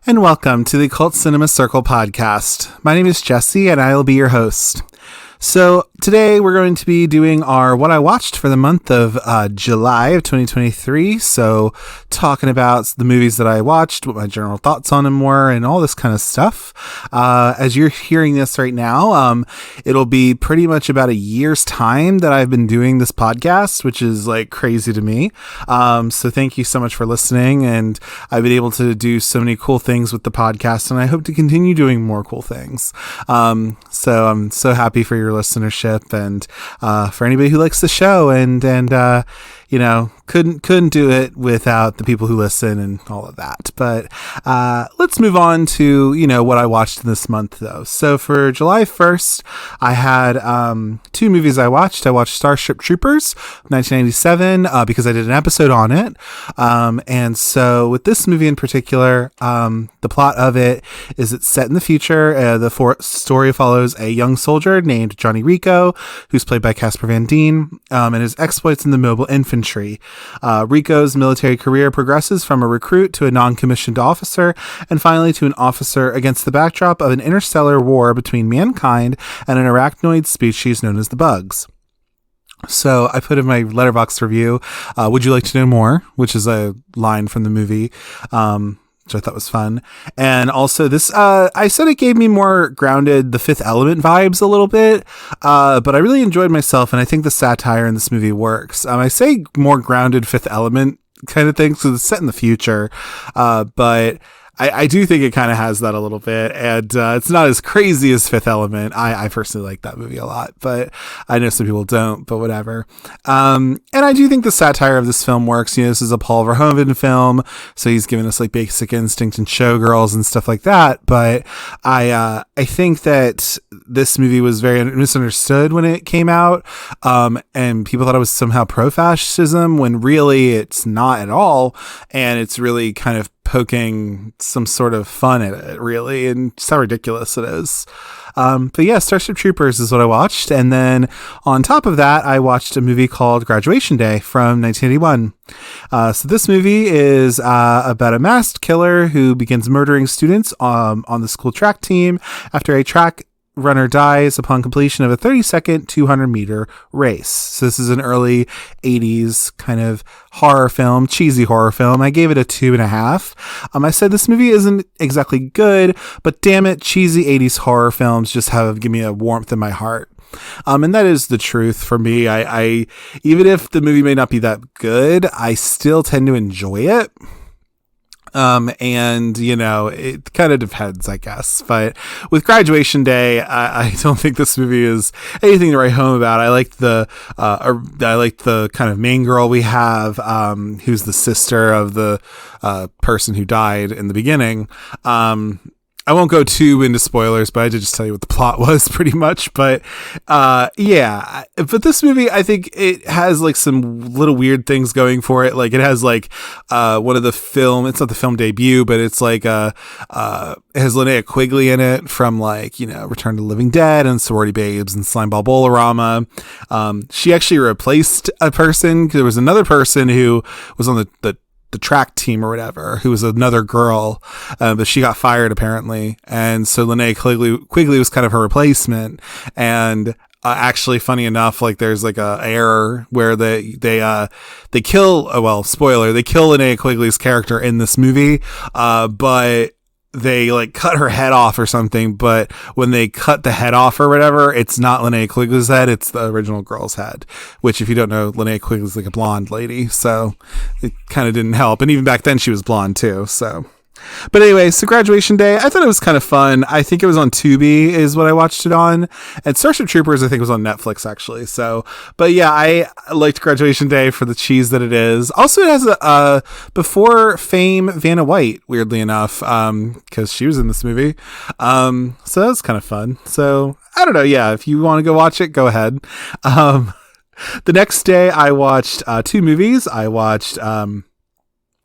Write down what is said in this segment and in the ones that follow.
And welcome to the Cult Cinema Circle podcast. My name is Jesse, and I will be your host. So today we're going to be doing our What I Watched for the month of July of 2023. So talking about the movies that I watched, what my general thoughts on them were, and all this kind of stuff. As you're hearing this right now, it'll be pretty much about a year's time that I've been doing this podcast, which is like crazy to me. So thank you so much for listening. And I've been able to do so many cool things with the podcast, and I hope to continue doing more cool things. So I'm so happy for your listenership and for anybody who likes the show and you know, couldn't do it without the people who listen and all of that. But let's move on to, you know, what I watched this month though. So for July 1st, I had two movies I watched. I watched Starship Troopers 1997 because I did an episode on it. And so with this movie in particular, the plot of it is it's set in the future. The story follows a young soldier named Johnny Rico, who's played by Casper Van Dien, and his exploits in the mobile infantry. Rico's military career progresses from a recruit to a non-commissioned officer, and finally to an officer against the backdrop of an interstellar war between mankind and an arachnoid species known as the bugs. So I put in my Letterboxd review, would you like to know more? Which is a line from the movie, which I thought was fun. And also this, I said it gave me more grounded The Fifth Element vibes a little bit, but I really enjoyed myself, and I think the satire in this movie works. I say more grounded Fifth Element kind of thing, so it's set in the future, but I do think it kind of has that a little bit, and it's not as crazy as Fifth Element. I personally like that movie a lot, but I know some people don't, but whatever. And I do think the satire of this film works. You know, this is a Paul Verhoeven film, so he's giving us like Basic Instinct and Showgirls and stuff like that, but I think that this movie was very misunderstood when it came out, and people thought it was somehow pro-fascism, when really it's not at all, and it's really kind of poking some sort of fun at it, really, and just how ridiculous it is. But yeah, Starship Troopers is what I watched, and then on top of that, I watched a movie called Graduation Day from 1981. So this movie is about a masked killer who begins murdering students on the school track team after a track runner dies upon completion of a 30-second 200-meter race. So this is an early 80s kind of horror film, cheesy horror film. I gave it a 2.5. I said this movie isn't exactly good, but damn it, cheesy 80s horror films just give me a warmth in my heart. And that is the truth for me. I even if the movie may not be that good, I still tend to enjoy it. And you know, it kind of depends, I guess, but with Graduation Day, I don't think this movie is anything to write home about. I like the kind of main girl we have, who's the sister of the, person who died in the beginning. I won't go too into spoilers, but I did just tell you what the plot was pretty much. But yeah, but this movie, I think it has like some little weird things going for it. Like it has like one of the film, it's not the film debut, but it's like it has Linnea Quigley in it from like, you know, Return to the Living Dead and Sorority Babes and Slimeball Bolorama. She actually replaced a person. There was another person who was on the track team or whatever, who was another girl, but she got fired apparently, and so Linnea Quigley was kind of her replacement. And actually, funny enough, like there's like a error where they kill, spoiler, they kill Linnea Quigley's character in this movie, but they like cut her head off or something, but when they cut the head off or whatever, it's not Linnea Quigley's head, it's the original girl's head, which if you don't know, Linnea Quigley's like a blonde lady, so it kind of didn't help. And even back then she was blonde too, so. But anyway, so Graduation Day, I thought it was kind of fun. I think it was on Tubi is what I watched it on. And Starship Troopers, I think, was on Netflix, actually. So, but yeah, I liked Graduation Day for the cheese that it is. Also, it has a before fame Vanna White, weirdly enough, because she was in this movie. So that was kind of fun. So, I don't know. Yeah, if you want to go watch it, go ahead. The next day, I watched two movies. I watched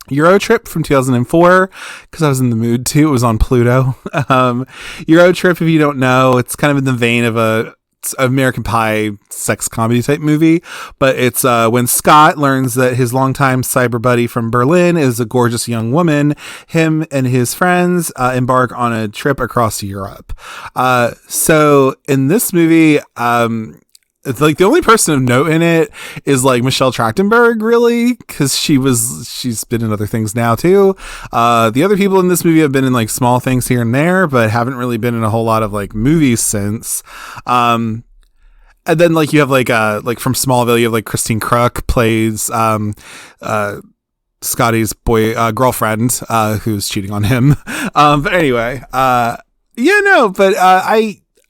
Euro Trip from 2004 because I was in the mood too. It was on Pluto. Euro Trip, if you don't know, it's kind of in the vein of a American Pie sex comedy type movie, but it's when Scott learns that his longtime cyber buddy from Berlin is a gorgeous young woman. Him and his friends embark on a trip across Europe. So in this movie, it's like the only person of note in it is like Michelle Trachtenberg, really, because she's been in other things now too. The other people in this movie have been in like small things here and there, but haven't really been in a whole lot of like movies since. And then like you have like from Smallville, you have like Christine Kruk plays Scotty's girlfriend who's cheating on him. But anyway,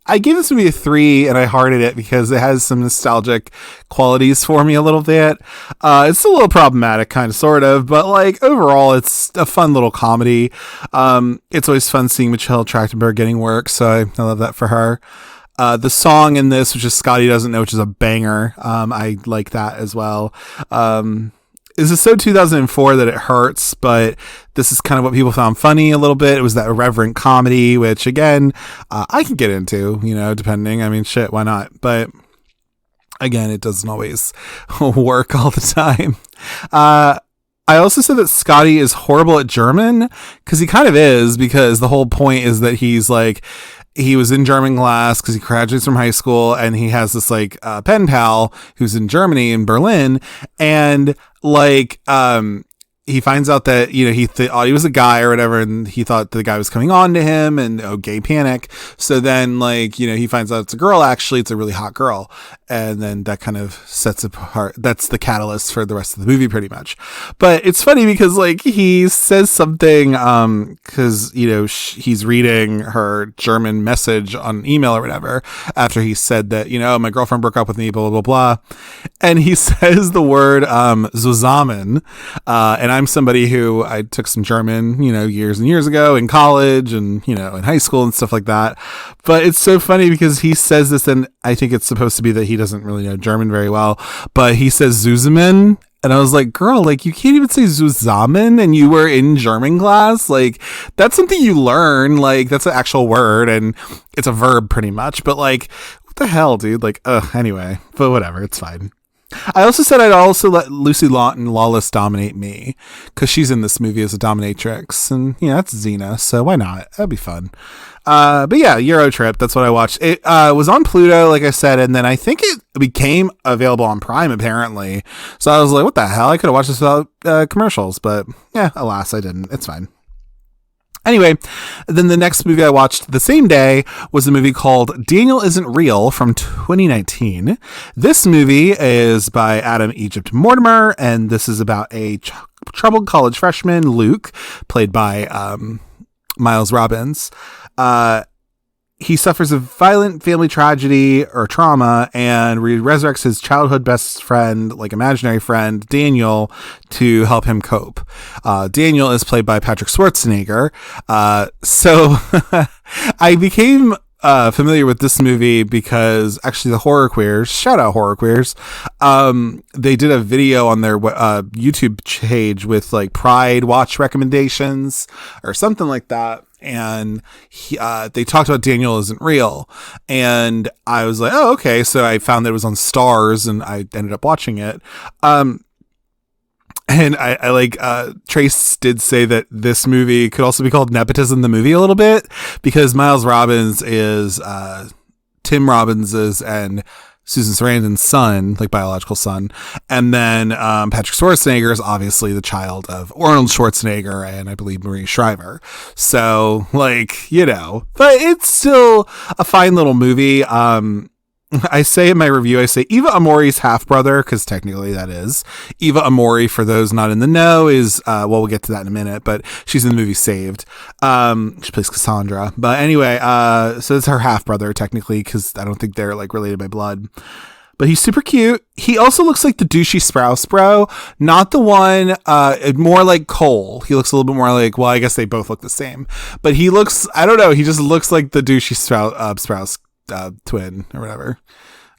I gave this movie a 3 and I hearted it because it has some nostalgic qualities for me a little bit. It's a little problematic, kind of, sort of, but like overall it's a fun little comedy. It's always fun seeing Michelle Trachtenberg getting work, so I love that for her. The song in this, which is Scotty Doesn't Know, which is a banger. I like that as well. This is so 2004 that it hurts, but this is kind of what people found funny a little bit. It was that irreverent comedy, which again, I can get into, depending. I mean, shit, why not? But again, it doesn't always work all the time. I also said that Scotty is horrible at German, because he kind of is, because the whole point is that he's like, he was in German class because he graduates from high school, and he has this like pen pal who's in Germany, in Berlin, and like he finds out that he thought he was a guy or whatever, and he thought the guy was coming on to him, and gay panic. So then like he finds out it's a girl. Actually, it's a really hot girl, and then that kind of sets apart. That's the catalyst for the rest of the movie, pretty much. But it's funny because like he says something because he's reading her German message on email or whatever after he said that my girlfriend broke up with me, blah blah blah blah, and he says the word zusammen, and I'm somebody who I took some German, years and years ago in college and, in high school and stuff like that. But it's so funny because he says this, and I think it's supposed to be that he doesn't really know German very well, but he says zusammen. And I was like, girl, like you can't even say zusammen, and you were in German class. Like that's something you learn. Like that's an actual word, and it's a verb pretty much. But like, what the hell, dude? Like, anyway, but whatever. It's fine. I also said I'd also let Lucy Lawless dominate me, because she's in this movie as a dominatrix, and that's Xena, so why not? That'd be fun. But yeah, Euro Trip, that's what I watched. It was on Pluto, like I said, and then I think it became available on Prime, apparently. So I was like, what the hell? I could have watched this without commercials, but yeah, alas, I didn't. It's fine. Anyway, then the next movie I watched the same day was a movie called Daniel Isn't Real from 2019. This movie is by Adam Egypt Mortimer, and this is about a troubled college freshman, Luke, played by Miles Robbins. He suffers a violent family tragedy or trauma and resurrects his childhood best friend, like imaginary friend, Daniel, to help him cope. Daniel is played by Patrick Schwarzenegger. So I became familiar with this movie because actually the Horror Queers, shout out Horror Queers, they did a video on their YouTube page with like Pride watch recommendations or something like that. And they talked about Daniel Isn't Real, and I was like, oh, okay. So I found that it was on Stars, and I ended up watching it. And I like, Trace did say that this movie could also be called Nepotism the Movie a little bit, because Miles Robbins is Tim Robbins's and Susan Sarandon's son, like biological son. And then Patrick Schwarzenegger is obviously the child of Arnold Schwarzenegger and I believe Marie Shriver. So like, but it's still a fine little movie. I say in my review, I say Eva Amori's half brother, because technically that is. Eva Amori, for those not in the know, is, we'll get to that in a minute, but she's in the movie Saved. She plays Cassandra. But anyway, so it's her half brother, technically, because I don't think they're like related by blood. But he's super cute. He also looks like the douchey Sprouse bro, not the one, more like Cole. He looks a little bit more like, well, I guess they both look the same. But he looks, I don't know, he just looks like the douchey Sprouse twin or whatever.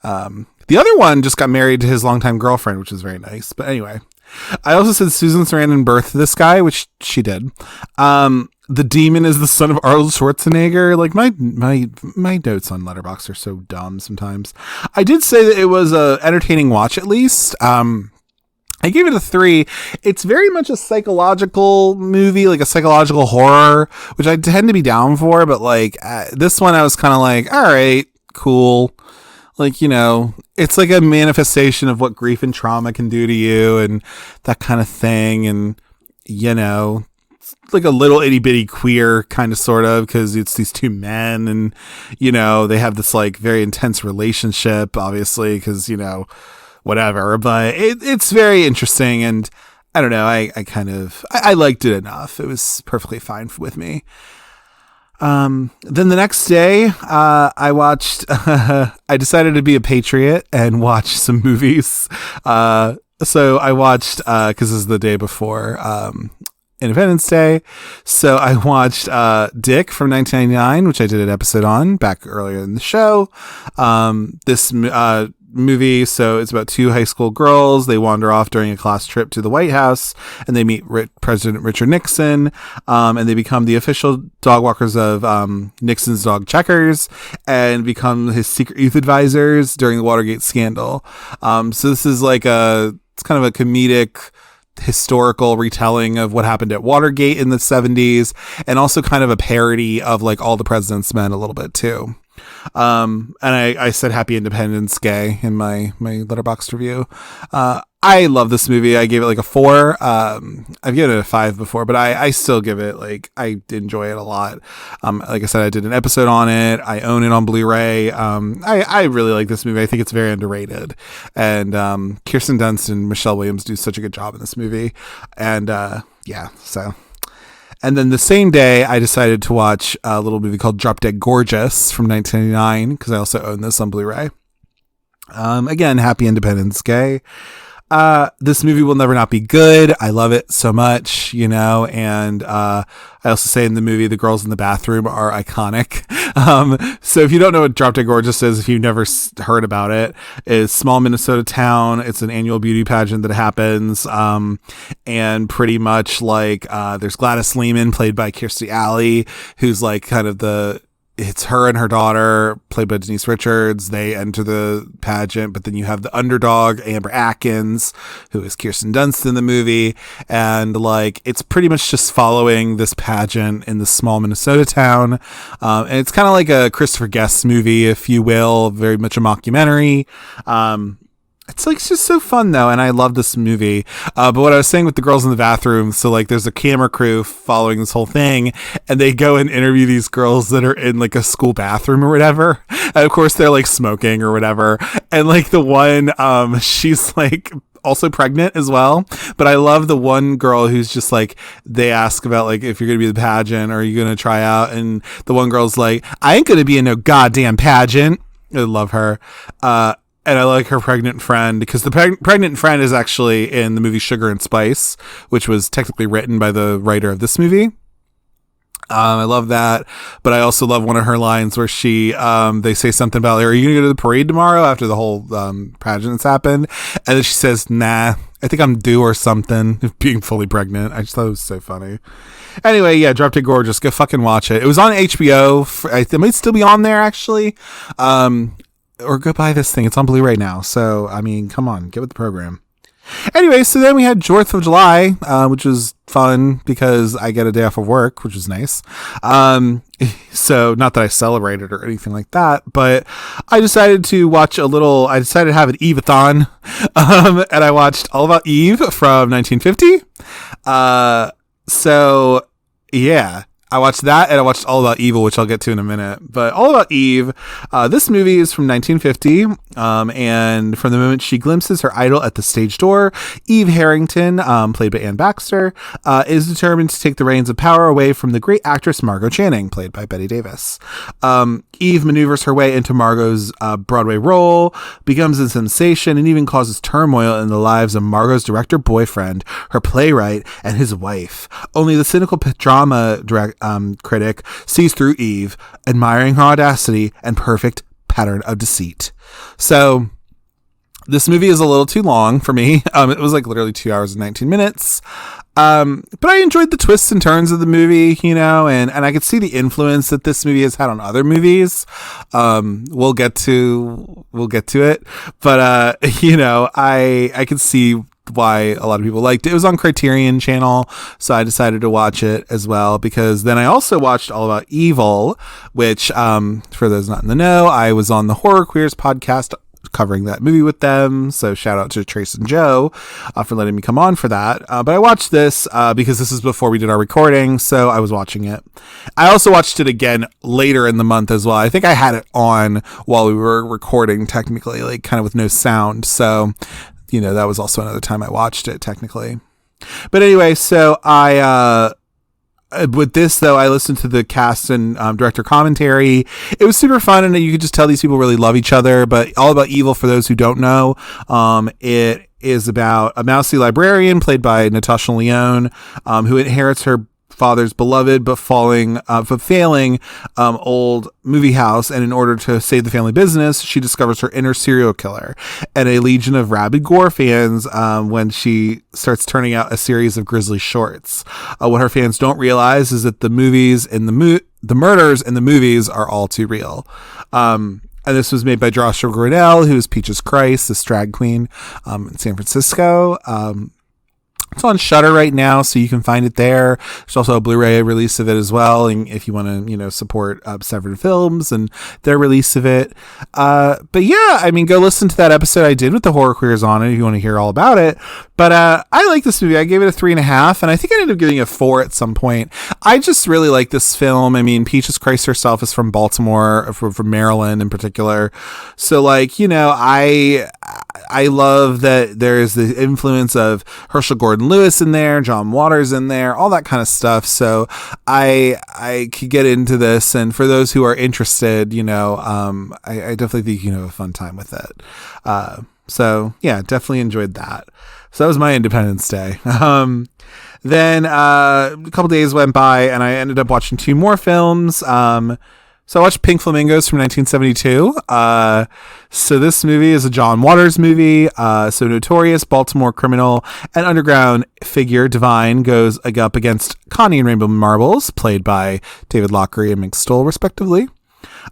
The other one just got married to his longtime girlfriend, which is very nice. But anyway, I also said Susan Sarandon birthed this guy, which she did. the demon is the son of Arnold Schwarzenegger. Like my notes on Letterboxd are so dumb sometimes. I did say that it was a entertaining watch at least. I gave it a 3. It's very much a psychological movie, like a psychological horror, which I tend to be down for. But like this one, I was kind of like, all right, cool. Like, you know, it's like a manifestation of what grief and trauma can do to you and that kind of thing. And, you know, it's like a little itty bitty queer kind of sort of, because it's these two men and, you know, they have this like very intense relationship, obviously, because, you know, whatever. But it's very interesting. And I don't know, I liked it enough. It was perfectly fine with me. Then the next day, I watched, I decided to be a patriot and watch some movies. So I watched, cause this is the day before, Independence Day. So I watched, Dick from 1999, which I did an episode on back earlier in the show. This, movie. So it's about two high school girls. They wander off during a class trip to the White House and they meet President Richard Nixon. And they become the official dog walkers of Nixon's dog Checkers and become his secret youth advisors during the Watergate scandal. So this is like it's kind of a comedic historical retelling of what happened at Watergate in the 70s, and also kind of a parody of like All the President's Men a little bit too. And I said Happy Independence Day in my Letterboxd review. I love this movie. I gave it like a 4. I've given it a 5 before, but I still give it like, I enjoy it a lot. Like I said, I did an episode on it. I own it on Blu-ray. I really like this movie. I think it's very underrated. And Kirsten Dunst and Michelle Williams do such a good job in this movie. And yeah, so... And then the same day, I decided to watch a little movie called Drop Dead Gorgeous from 1999, because I also own this on Blu-ray. Again, Happy Independence Day. This movie will never not be good. I love it so much, you know, and I also say in the movie, the girls in the bathroom are iconic. So if you don't know what Drop Dead Gorgeous is, if you've never heard about it, it's small Minnesota town. It's an annual beauty pageant that happens. And pretty much like, there's Gladys Lehman played by Kirstie Alley, who's like kind of it's her and her daughter, played by Denise Richards. They enter the pageant, but then you have the underdog, Amber Atkins, who is Kirsten Dunst in the movie. And like, it's pretty much just following this pageant in this small Minnesota town. And it's kind of like a Christopher Guest movie, if you will, very much a mockumentary. It's like, it's just so fun though. And I love this movie. But what I was saying with the girls in the bathroom, so like there's a camera crew following this whole thing and they go and interview these girls that are in like a school bathroom or whatever. And of course they're like smoking or whatever. And like the one, she's like also pregnant as well. But I love the one girl who's just like, they ask about like, if you're going to be the pageant, or are you going to try out? And the one girl's like, I ain't going to be in no goddamn pageant. I love her. And I like her pregnant friend, because the pregnant friend is actually in the movie Sugar and Spice, which was technically written by the writer of this movie. I love that. But I also love one of her lines where they say something about, like, are you going to go to the parade tomorrow after the whole pageant has happened? And then she says, nah, I think I'm due or something, being fully pregnant. I just thought it was so funny. Anyway, yeah, Drop Dead Gorgeous. Go fucking watch it. It was on HBO. It might still be on there, actually. Or go buy this thing. It's on Blu-ray now. So, I mean, come on, get with the program. Anyway, so then we had 4th of July, which was fun because I get a day off of work, which was nice. So not that I celebrated or anything like that, but I decided to have an Eve-a-thon. And I watched All About Eve from 1950. So yeah. I watched that, and I watched All About Evil, which I'll get to in a minute. But All About Eve, this movie is from 1950, and from the moment she glimpses her idol at the stage door, Eve Harrington, played by Anne Baxter, is determined to take the reins of power away from the great actress Margot Channing, played by Bette Davis. Eve maneuvers her way into Margot's Broadway role, becomes a sensation, and even causes turmoil in the lives of Margot's director boyfriend, her playwright, and his wife. Only the cynical drama critic sees through Eve, admiring her audacity and perfect pattern of deceit. So this movie is a little too long for me. It was like literally 2 hours and 19 minutes. But I enjoyed the twists and turns of the movie, and I could see the influence that this movie has had on other movies. We'll get to it, but I could see why a lot of people liked it. It was on Criterion Channel, so I decided to watch it as well, because then I also watched All About Evil, which, for those not in the know, I was on the Horror Queers podcast covering that movie with them, so shout out to Trace and Joe for letting me come on for that. But I watched this because this is before we did our recording, so I was watching it. I also watched it again later in the month as well. I think I had it on while we were recording, technically, like kind of with no sound, so that was also another time I watched it, technically. But anyway, so with this, though, I listened to the cast and director commentary. It was super fun, and you could just tell these people really love each other. But All About Evil, for those who don't know, it is about a mousy librarian played by Natasha Lyonne, who inherits her father's beloved but failing old movie house, and in order to save the family business, she discovers her inner serial killer and a legion of rabid gore fans when she starts turning out a series of grisly shorts. What her fans don't realize is that the murders in the movies are all too real. And this was made by Joshua Gradell, who is Peaches Christ, this drag queen in San Francisco. It's on Shudder right now, so you can find it there. There's also a Blu-ray release of it as well, and if you want to, support Severed Films and their release of it. But yeah, I mean, go listen to that episode I did with the Horror Queers on it if you want to hear all about it. But I like this movie. I gave it a 3.5, and I think I ended up giving it a 4 at some point. I just really like this film. I mean, Peaches Christ herself is from Baltimore, from Maryland in particular. So, I love that there's the influence of Herschel Gordon Lewis in there, John Waters in there, all that kind of stuff. So I could get into this, and for those who are interested, I definitely think you can have a fun time with it. So yeah, definitely enjoyed that. So that was my Independence Day. Then a couple days went by, and I ended up watching 2 more films. So I watched Pink Flamingos from 1972. So this movie is a John Waters movie. So notorious Baltimore criminal and underground figure Divine goes up against Connie and Rainbow Marbles, played by David Lochary and Mick Stoll, respectively.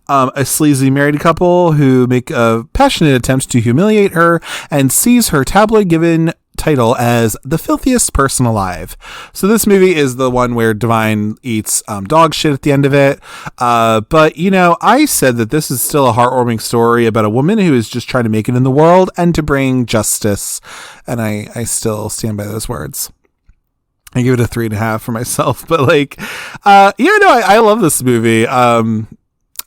A sleazy married couple who make a passionate attempt to humiliate her and seize her tabloid-given title as the filthiest person alive. So this movie is the one where Divine eats dog shit at the end of it. But I said that this is still a heartwarming story about a woman who is just trying to make it in the world and to bring justice. And I still stand by those words. I give it a 3.5 for myself, but I love this movie.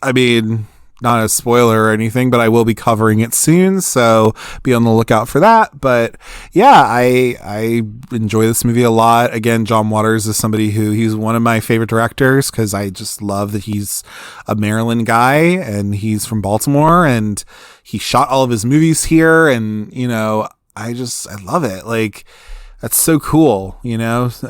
I mean, not a spoiler or anything, but I will be covering it soon, so be on the lookout for that. But yeah, I enjoy this movie a lot. Again, John Waters is somebody he's one of my favorite directors, because I just love that he's a Maryland guy and he's from Baltimore, and he shot all of his movies here, and I love it. Like, that's so cool,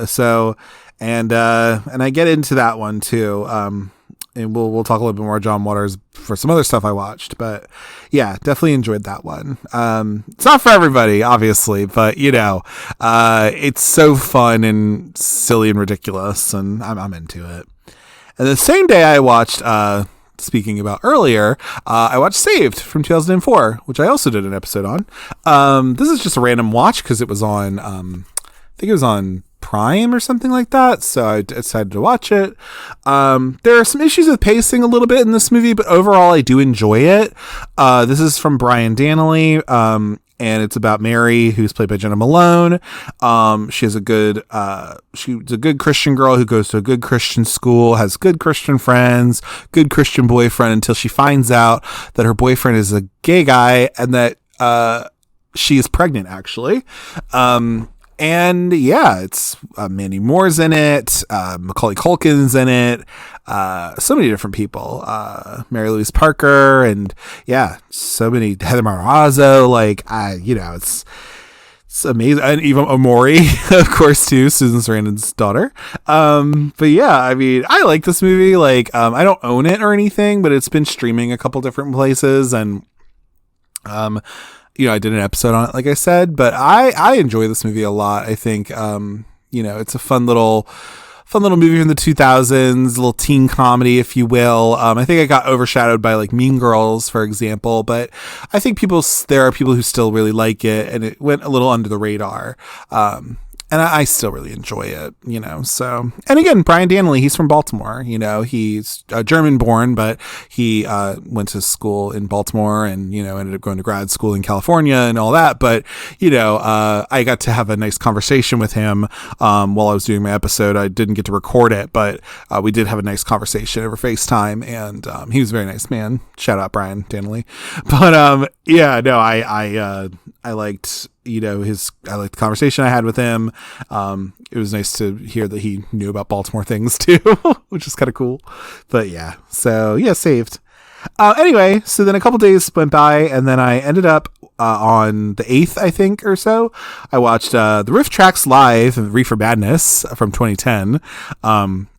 so and I get into that one too. And we'll talk a little bit more John Waters for some other stuff I watched, but yeah, definitely enjoyed that one. It's not for everybody, obviously, but it's so fun and silly and ridiculous, and I'm into it. And the same day I watched, speaking about earlier, I watched Saved from 2004, which I also did an episode on. This is just a random watch because it was on, I think it was on Prime or something like that, so I decided to watch it. There are some issues with pacing a little bit in this movie, but overall I do enjoy it. This is from Brian Dannelly, and it's about Mary, who's played by Jenna Malone. She's a good Christian girl who goes to a good Christian school, has good Christian friends, good Christian boyfriend, until she finds out that her boyfriend is a gay guy and that she is pregnant, actually. And yeah, it's Mandy Moore's in it, Macaulay Culkin's in it, so many different people, Mary Louise Parker, and yeah, so many, Heather Marazzo, it's amazing, and Eva Amori, of course, too, Susan Sarandon's daughter. But yeah, I mean, I like this movie. I don't own it or anything, but it's been streaming a couple different places, and I did an episode on it, like I said, but I enjoy this movie a lot. I think, it's a fun little movie from the 2000s, a little teen comedy, if you will. I think it got overshadowed by like Mean Girls, for example, but I think there are people who still really like it, and it went a little under the radar. And I still really enjoy it, so. And again, Brian Danley, he's from Baltimore, he's German born, but he went to school in Baltimore and, ended up going to grad school in California and all that. But, I got to have a nice conversation with him while I was doing my episode. I didn't get to record it, but we did have a nice conversation over FaceTime, and he was a very nice man. Shout out Brian Danley. But I liked I liked the conversation I had with him. It was nice to hear that he knew about Baltimore things too, which is kind of cool. But yeah, so yeah, saved. Anyway, so then a couple days went by, and then I ended up on the 8th, I think, or so. I watched the Riff Tracks Live, Reefer Madness from 2010,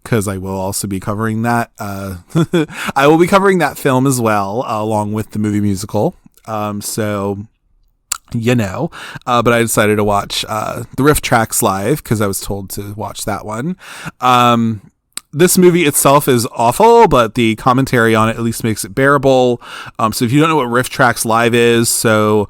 because I will also be covering that. I will be covering that film as well, along with the movie musical. But I decided to watch the Riff Tracks Live because I was told to watch that one. This movie itself is awful, but the commentary on it at least makes it bearable. So if you don't know what Riff Tracks Live is, so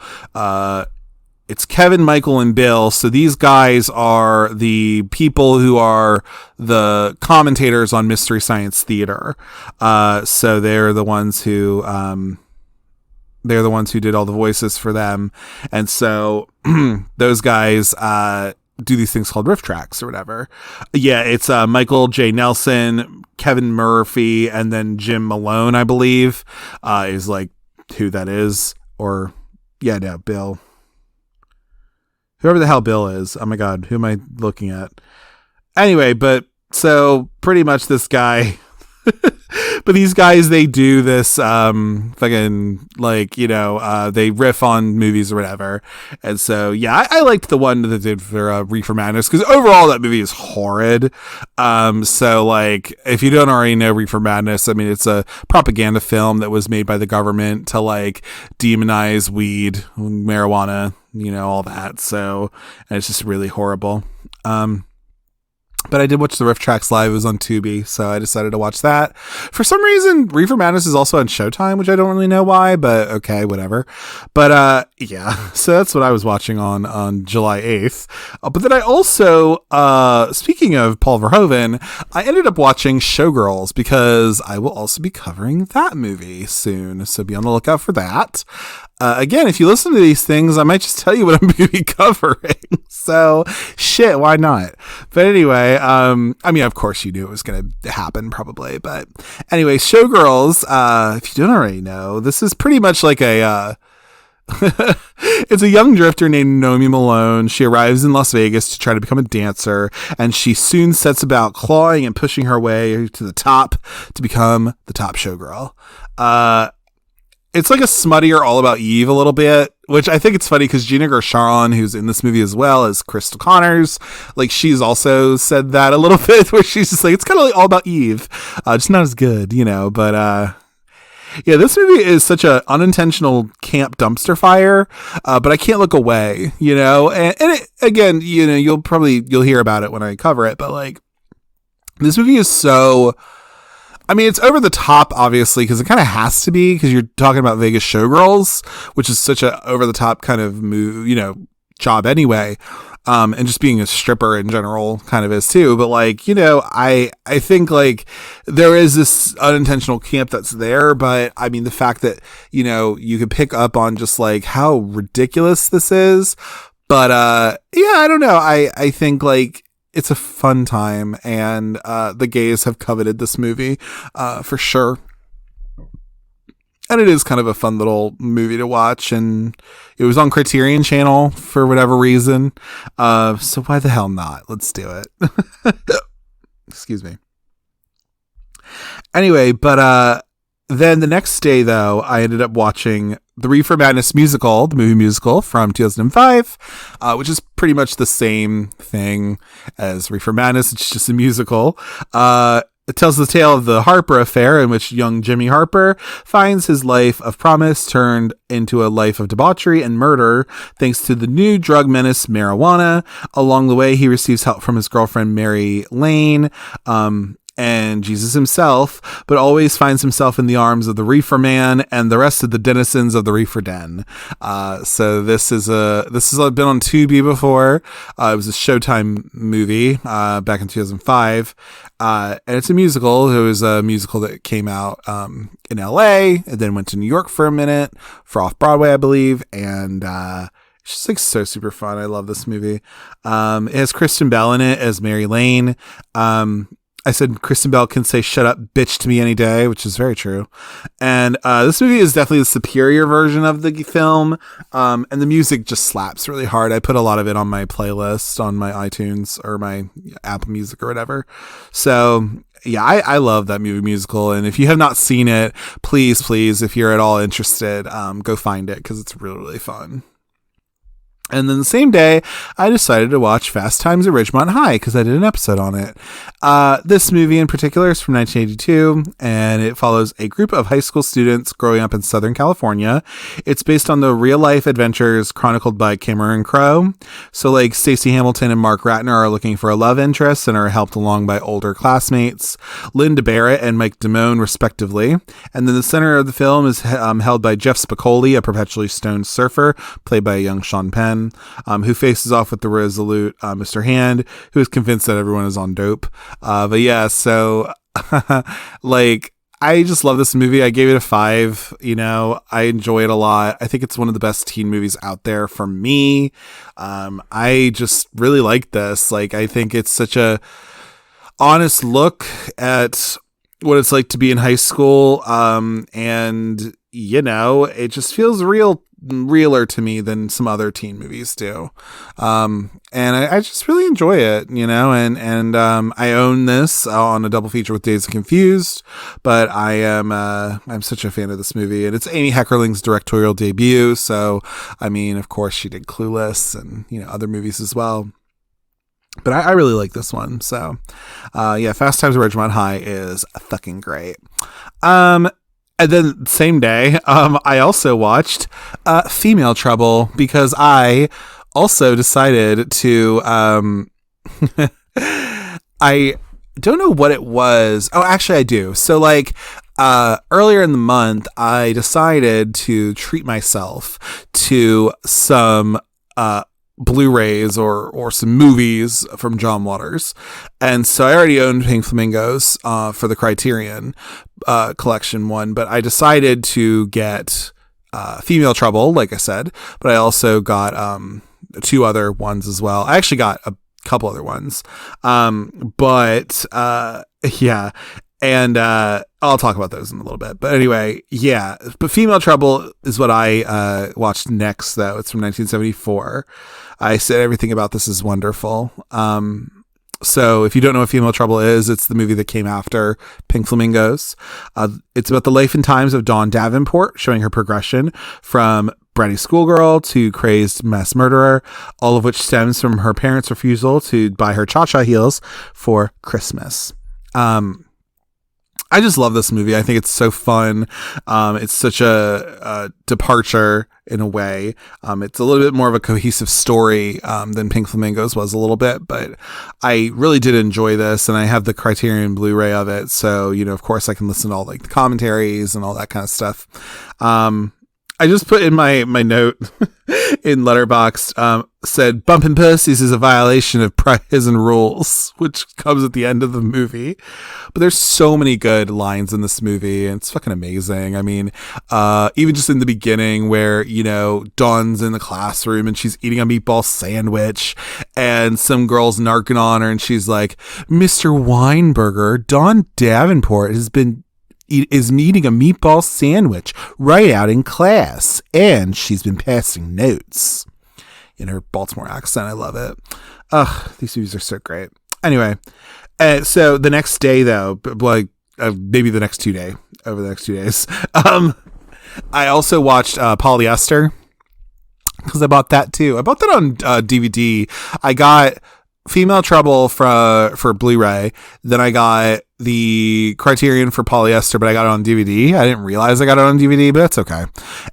it's Kevin, Michael, and Bill. So these guys are the people who are the commentators on Mystery Science Theater. So they're the ones who did all the voices for them. And so those guys do these things called riff tracks or whatever. Yeah, it's Michael J. Nelson, Kevin Murphy, and then Jim Malone, I believe, is like who that is. Or, yeah, no, Bill. Whoever the hell Bill is. Oh my God, who am I looking at? Anyway, but so pretty much this guy... But these guys, they do this fucking like, they riff on movies or whatever. And so, yeah, I liked the one that they did for Reefer Madness because overall that movie is horrid. So like, if you don't already know Reefer Madness, I mean, it's a propaganda film that was made by the government to like demonize weed, marijuana, all that. So, and it's just really horrible. But I did watch the Riff Tracks Live. It was on Tubi, so I decided to watch that. For some reason, Reefer Madness is also on Showtime, which I don't really know why, but okay, whatever. But yeah, so that's what I was watching on July 8th. But then I also, speaking of Paul Verhoeven, I ended up watching Showgirls because I will also be covering that movie soon, so be on the lookout for that. Again, if you listen to these things, I might just tell you what I'm going to be covering. So, shit, why not? But anyway, I mean, of course you knew it was going to happen, probably. But anyway, Showgirls, if you don't already know, this is pretty much like a... it's a young drifter named Naomi Malone. She arrives in Las Vegas to try to become a dancer, and she soon sets about clawing and pushing her way to the top to become the top showgirl. It's like a smuttier All About Eve a little bit, which I think it's funny because Gina Gershon, who's in this movie as well as Crystal Connors, like she's also said that a little bit where she's just like, it's kind of like All About Eve, just not as good, but yeah, this movie is such a unintentional camp dumpster fire, but I can't look away, and it, again, you'll hear about it when I cover it, but like this movie is so... I mean, it's over the top, obviously, because it kind of has to be, because you're talking about Vegas Showgirls, which is such a over the top kind of move, job anyway. And just being a stripper in general kind of is too. But like, I think like there is this unintentional camp that's there. But I mean, the fact that, you could pick up on just like how ridiculous this is. But yeah, I don't know. I think like, it's a fun time, and the gays have coveted this movie for sure. And it is kind of a fun little movie to watch, and it was on Criterion Channel for whatever reason. So why the hell not? Let's do it. Excuse me. Anyway, but then the next day, though, I ended up watching the Reefer Madness musical, the movie musical from 2005, which is pretty much the same thing as Reefer Madness. It's just a musical. It tells the tale of the Harper affair, in which young Jimmy Harper finds his life of promise turned into a life of debauchery and murder thanks to the new drug menace marijuana. Along the way, he receives help from his girlfriend Mary Lane, and Jesus himself, but always finds himself in the arms of the Reefer Man and the rest of the denizens of the Reefer Den. So this has been on Tubi before. It was a Showtime movie back in 2005, and it's a musical. It was a musical that came out in LA and then went to New York for a minute for off Broadway, I believe, and it's just like so super fun. I love this movie. It has Kristen Bell in it as Mary Lane. I said Kristen Bell can say "shut up, bitch" to me any day, which is very true. And this movie is definitely the superior version of the film, and the music just slaps really hard. I put a lot of it on my playlist on my iTunes or my Apple Music or whatever. So yeah, I love that movie musical, and if you have not seen it, please, if you're at all interested, go find it because it's really, really fun. And then the same day, I decided to watch Fast Times at Ridgemont High because I did an episode on it. This movie in particular is from 1982, and it follows a group of high school students growing up in Southern California. It's based on the real-life adventures chronicled by Cameron Crowe. So, like, Stacey Hamilton and Mark Ratner are looking for a love interest and are helped along by older classmates, Linda Barrett and Mike Damone, respectively. And then the center of the film is held by Jeff Spicoli, a perpetually stoned surfer, played by a young Sean Penn. Who faces off with the resolute Mr. Hand, who is convinced that everyone is on dope. But yeah, so like, I just love this movie. I gave it a 5. You know, I enjoy it a lot. I think it's one of the best teen movies out there for me. I just really like this. Like, I think it's such a honest look at what it's like to be in high school. And you know, it just feels realer to me than some other teen movies do. And I just really enjoy it, you know, and I own this on a double feature with Dazed and Confused, but I'm such a fan of this movie, and it's Amy Heckerling's directorial debut. So, I mean, of course she did Clueless and, you know, other movies as well. But I really like this one. So, yeah, Fast Times at Ridgemont High is fucking great. And then same day, I also watched Female Trouble because I also decided to, I don't know what it was. Oh, actually I do. So like, earlier in the month, I decided to treat myself to some, Blu-rays or some movies from John Waters. And so I already owned Pink Flamingos for the Criterion collection one, but I decided to get Female Trouble, like I said, but I also got 2 other ones as well. I actually got a couple other ones. But yeah. And I'll talk about those in a little bit. But anyway, yeah. But Female Trouble is what I watched next, though. It's from 1974. I said everything about this is wonderful. So if you don't know what Female Trouble is, it's the movie that came after Pink Flamingos. It's about the life and times of Dawn Davenport, showing her progression from bratty schoolgirl to crazed mass murderer, all of which stems from her parents' refusal to buy her cha-cha heels for Christmas. I just love this movie. I think it's so fun. It's such a departure in a way. It's a little bit more of a cohesive story than Pink Flamingos was a little bit, but I really did enjoy this, and I have the Criterion Blu-ray of it. So, you know, of course I can listen to all like the commentaries and all that kind of stuff. I just put in my note in Letterboxd, said bumping pussies is a violation of prison rules, which comes at the end of the movie. But there's so many good lines in this movie, and it's fucking amazing. I mean, even just in the beginning where, you know, Dawn's in the classroom and she's eating a meatball sandwich and some girl's narking on her and she's like, Mr. Weinberger, Dawn Davenport is eating a meatball sandwich right out in class, and she's been passing notes in her Baltimore accent. I love it. Ugh, these movies are so great. Anyway, so the next day, though, like maybe the next 2 days, over the next 2 days, I also watched Polyester because I bought that too. I bought that on DVD. I got Female Trouble for Blu-ray. Then I got the Criterion for Polyester, but I got it on DVD. I didn't realize I got it on DVD, but that's okay.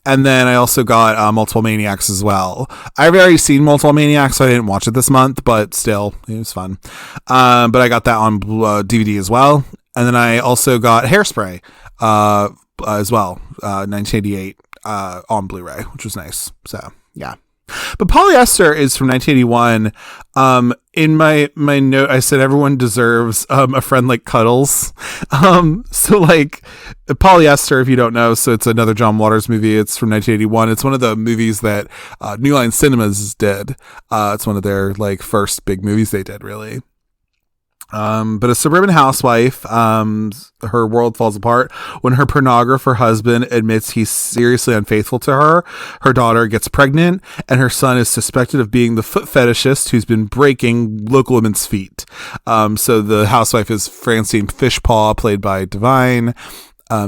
And then I also got Multiple Maniacs as well. I've already seen Multiple Maniacs, so I didn't watch it this month, but still, it was fun. But I got that on DVD as well. And then I also got Hairspray as well, 1988 on Blu-ray, which was nice. So, yeah. But Polyester is from 1981. In my note, I said everyone deserves a friend like Cuddles. So like Polyester, if you don't know, so it's another John Waters movie. It's from 1981. It's one of the movies that New Line Cinemas did. It's one of their like first big movies they did, really. But a suburban housewife, her world falls apart when her pornographer husband admits he's seriously unfaithful to her. Her daughter gets pregnant, and her son is suspected of being the foot fetishist who's been breaking local women's feet. So the housewife is Francine Fishpaw, played by Divine.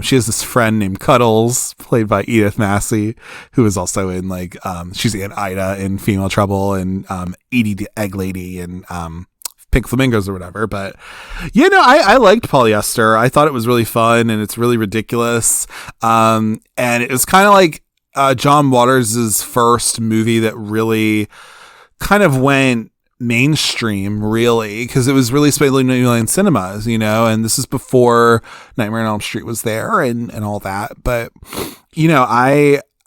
She has this friend named Cuddles, played by Edith Massey, who is also in like, she's in Ida in Female Trouble, and Edie the Egg Lady and Pink Flamingos or whatever. But I liked Polyester. I thought it was really fun, and it's really ridiculous. And it was kind of like John Waters' first movie that really kind of went mainstream, really, because it was really speculating New Line Cinemas, and this is before Nightmare on Elm Street was there and all that. But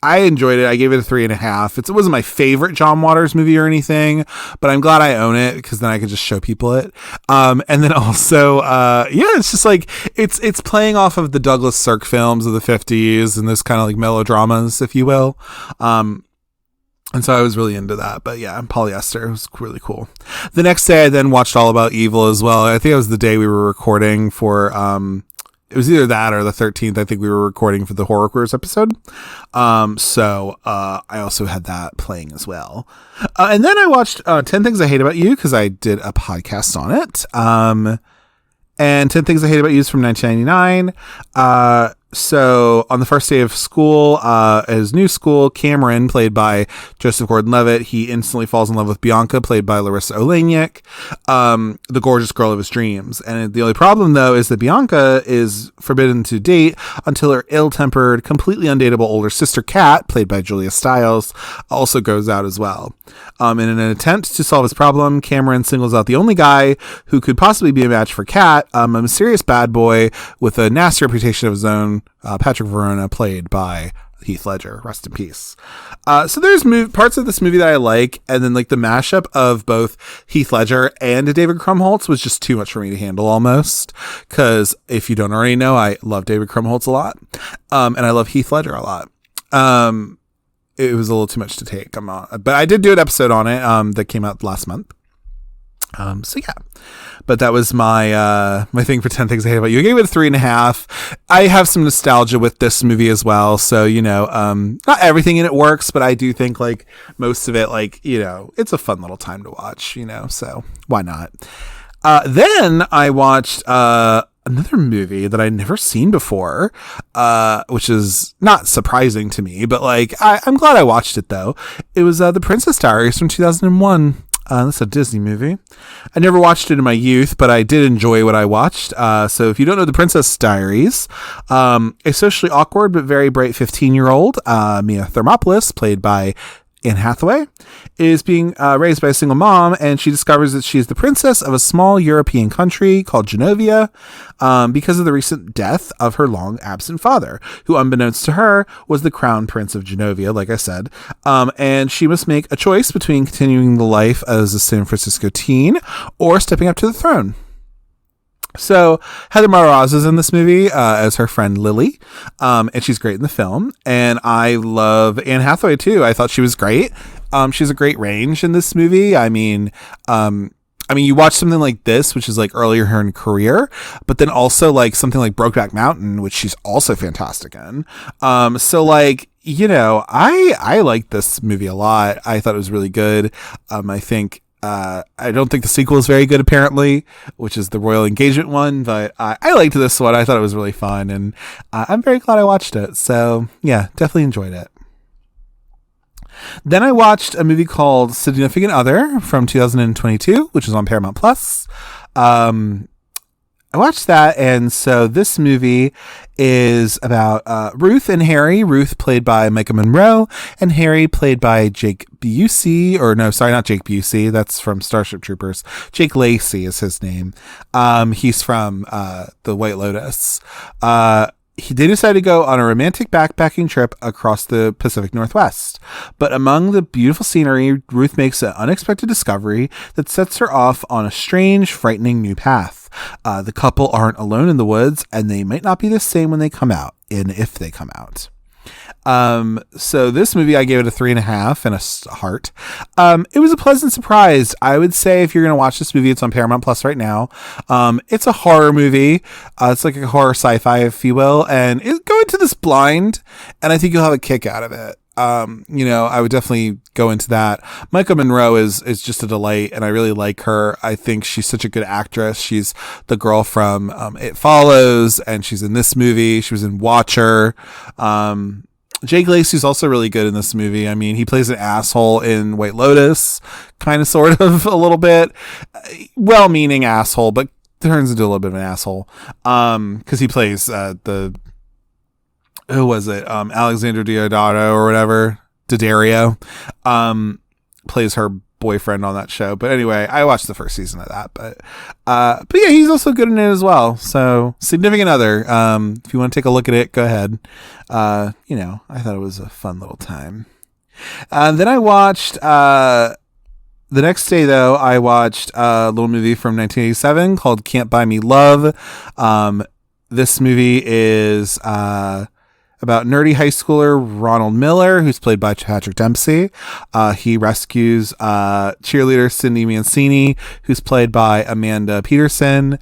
I enjoyed it. I gave it a 3.5. It wasn't my favorite John Waters movie or anything, but I'm glad I own it because then I could just show people it. And then also, it's just like, it's playing off of the Douglas Sirk films of the 50s and this kind of like melodramas, if you will. And so I was really into that. But yeah, Polyester was really cool. The next day I then watched All About Evil as well. I think it was the day we were recording for, it was either that or the 13th. I think we were recording for the Horror Queers episode. So I also had that playing as well. And then I watched 10 Things I Hate About You because I did a podcast on it. And 10 Things I Hate About You is from 1999. So on the first day of school, at his new school, Cameron, played by Joseph Gordon-Levitt, he instantly falls in love with Bianca, played by Larissa Oleynik, the gorgeous girl of his dreams. And the only problem, though, is that Bianca is forbidden to date until her ill-tempered, completely undateable older sister, Kat, played by Julia Stiles, also goes out as well. In an attempt to solve his problem, Cameron singles out the only guy who could possibly be a match for Kat, a mysterious bad boy with a nasty reputation of his own, Patrick Verona, played by Heath Ledger, rest in peace. So there's parts of this movie that I like, and then like the mashup of both Heath Ledger and David Krumholtz was just too much for me to handle almost, because if you don't already know, I love David Krumholtz a lot, and I love Heath Ledger a lot. It was a little too much to take. But I did do an episode on it that came out last month. So yeah, but that was my thing for 10 Things I Hate About You. I gave it a 3.5. I have some nostalgia with this movie as well. So, not everything in it works, but I do think like most of it, like, it's a fun little time to watch, so why not? Then I watched, another movie that I'd never seen before, which is not surprising to me, but like, I'm glad I watched it though. It was, The Princess Diaries from 2001. That's a Disney movie. I never watched it in my youth, but I did enjoy what I watched. So if you don't know The Princess Diaries, a socially awkward but very bright 15-year-old, Mia Thermopolis, played by Anne Hathaway, is being raised by a single mom, and she discovers that she is the princess of a small European country called Genovia because of the recent death of her long absent father, who unbeknownst to her was the crown prince of Genovia, like I said, and she must make a choice between continuing the life as a San Francisco teen or stepping up to the throne. So Heather Matarazzo is in this movie as her friend Lily, and she's great in the film. And I love Anne Hathaway too. I thought she was great. She's a great range in this movie. I mean, you watch something like this, which is like earlier in her career, but then also like something like Brokeback Mountain, which she's also fantastic in. So like, I like this movie a lot. I thought it was really good. I don't think the sequel is very good, apparently, which is the Royal Engagement one, but I liked this one. I thought it was really fun, and I'm very glad I watched it. So, yeah, definitely enjoyed it. Then I watched a movie called Significant Other from 2022, which is on Paramount Plus. I watched that, and so this movie is about Ruth and Harry. Ruth played by Micah Monroe, and Harry played by Jake Busey. Or no, sorry, not Jake Busey. That's from Starship Troopers. Jake Lacey is his name. He's from The White Lotus. They decided to go on a romantic backpacking trip across the Pacific Northwest. But among the beautiful scenery, Ruth makes an unexpected discovery that sets her off on a strange, frightening new path. The couple aren't alone in the woods, and they might not be the same when they come out, and if they come out. So this movie, I gave it a 3.5 and a heart. It was a pleasant surprise. I would say if you're going to watch this movie, it's on Paramount Plus right now. It's a horror movie. It's like a horror sci-fi, if you will, and go into this blind, and I think you'll have a kick out of it. I would definitely go into that. Micah Monroe is just a delight, and I really like her. I think she's such a good actress. She's the girl from It Follows, and she's in this movie. She was in Watcher. Jake Lacey's also really good in this movie. I mean, he plays an asshole in White Lotus, kind of, sort of, a little bit. Well-meaning asshole, but turns into a little bit of an asshole. Because he plays who was it? Alexander Deodato or whatever. Daddario. Plays her boyfriend on that show. But anyway, I watched the first season of that. But yeah, he's also good in it as well. So, Significant Other. If you want to take a look at it, go ahead. I thought it was a fun little time. Then I watched, the next day though, I watched a little movie from 1987 called Can't Buy Me Love. This movie is, about nerdy high schooler Ronald Miller, who's played by Patrick Dempsey. He rescues cheerleader Cindy Mancini, who's played by Amanda Peterson,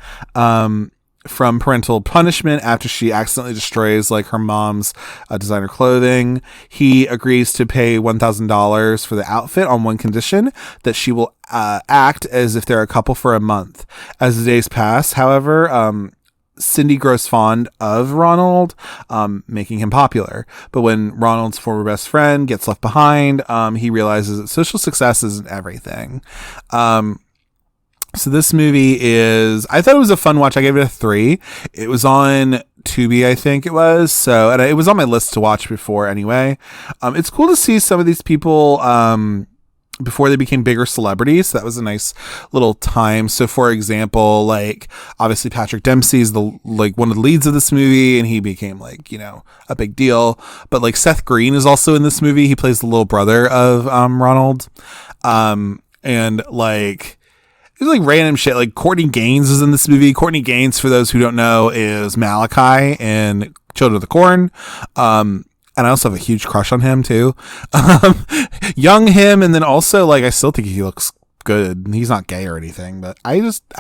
from parental punishment after she accidentally destroys her mom's designer clothing. He agrees to pay $1,000 for the outfit on one condition, that she will act as if they're a couple for a month. As the days pass, however, Cindy grows fond of Ronald, making him popular. But when Ronald's former best friend gets left behind, he realizes that social success isn't everything. So this movie I thought it was a fun watch. I gave it a 3. It was on Tubi, I think it was. So, and it was on my list to watch before anyway. It's cool to see some of these people, before they became bigger celebrities. So that was a nice little time. So for example, obviously Patrick Dempsey is one of the leads of this movie, and he became a big deal. But Seth Green is also in this movie. He plays the little brother of Ronald. It was random shit. Courtney Gaines is in this movie. Courtney Gaines, for those who don't know, is Malachi in Children of the Corn. And I also have a huge crush on him too. Young him, and then also I still think he looks good. He's not gay or anything, but I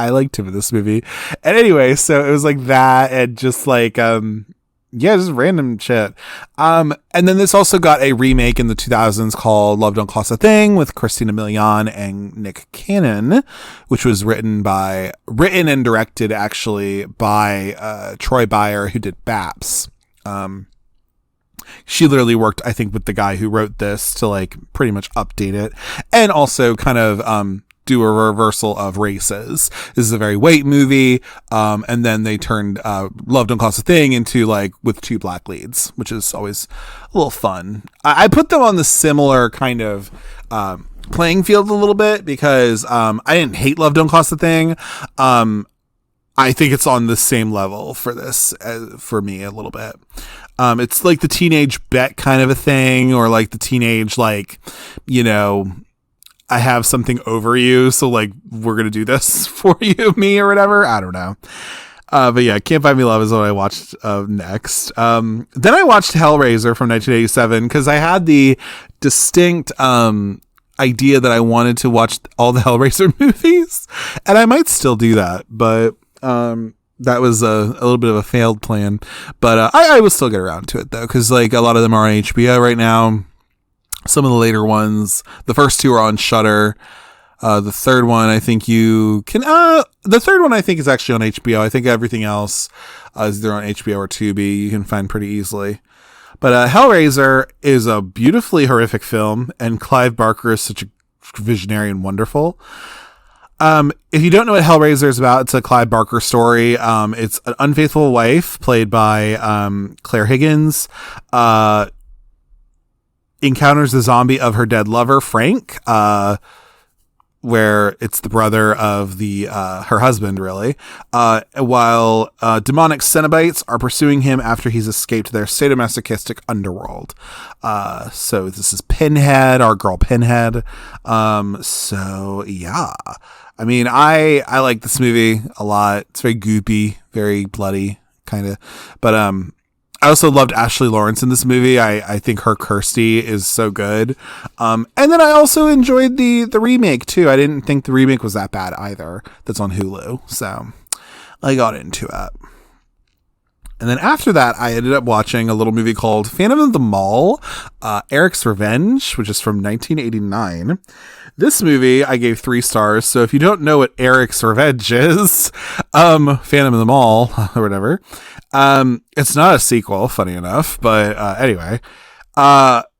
liked him in this movie. And anyway, so it was that, and just just random shit. And then this also got a remake in the 2000s called Love Don't Cost a Thing with Christina Milian and Nick Cannon, which was written and directed actually by Troy Byer, who did Baps. She literally worked, I think, with the guy who wrote this to pretty much update it, and also kind of do a reversal of races. This is a very white movie, and then they turned Love Don't Cost a Thing into with 2 black leads, which is always a little fun. I put them on the similar kind of playing field a little bit, because I didn't hate Love Don't Cost a Thing. I think it's on the same level for this, for me, a little bit. It's the teenage bet kind of a thing, or the teenage, I have something over you, so we're going to do this for you, me, or whatever. I don't know. But yeah, Can't Buy Me Love is what I watched next. Then I watched Hellraiser from 1987, because I had the distinct idea that I wanted to watch all the Hellraiser movies, and I might still do that, but that was a little bit of a failed plan. But I will still get around to it, though, because a lot of them are on HBO right now. Some of the later ones, the first 2 are on Shudder. The third one, I think you can. The third one, I think, is actually on HBO. I think everything else is either on HBO or Tubi. You can find pretty easily. But Hellraiser is a beautifully horrific film, and Clive Barker is such a visionary and wonderful. If you don't know what Hellraiser is about, it's a Clive Barker story. It's an unfaithful wife played by Claire Higgins encounters the zombie of her dead lover, Frank, where it's the brother of her husband, really, while demonic Cenobites are pursuing him after he's escaped their sadomasochistic underworld. So this is Pinhead, our girl Pinhead. So yeah, I mean, I like this movie a lot. It's very goopy, very bloody, kind of, but I also loved Ashley Lawrence in this movie. I think her Kirsty is so good. And then I also enjoyed the remake too. I didn't think the remake was that bad either. That's on Hulu. So I got into it. And then after that, I ended up watching a little movie called Phantom of the Mall, Eric's Revenge, which is from 1989. This movie I gave 3 stars. So if you don't know what Eric's Revenge is, Phantom of the Mall or whatever, it's not a sequel, funny enough, but anyway.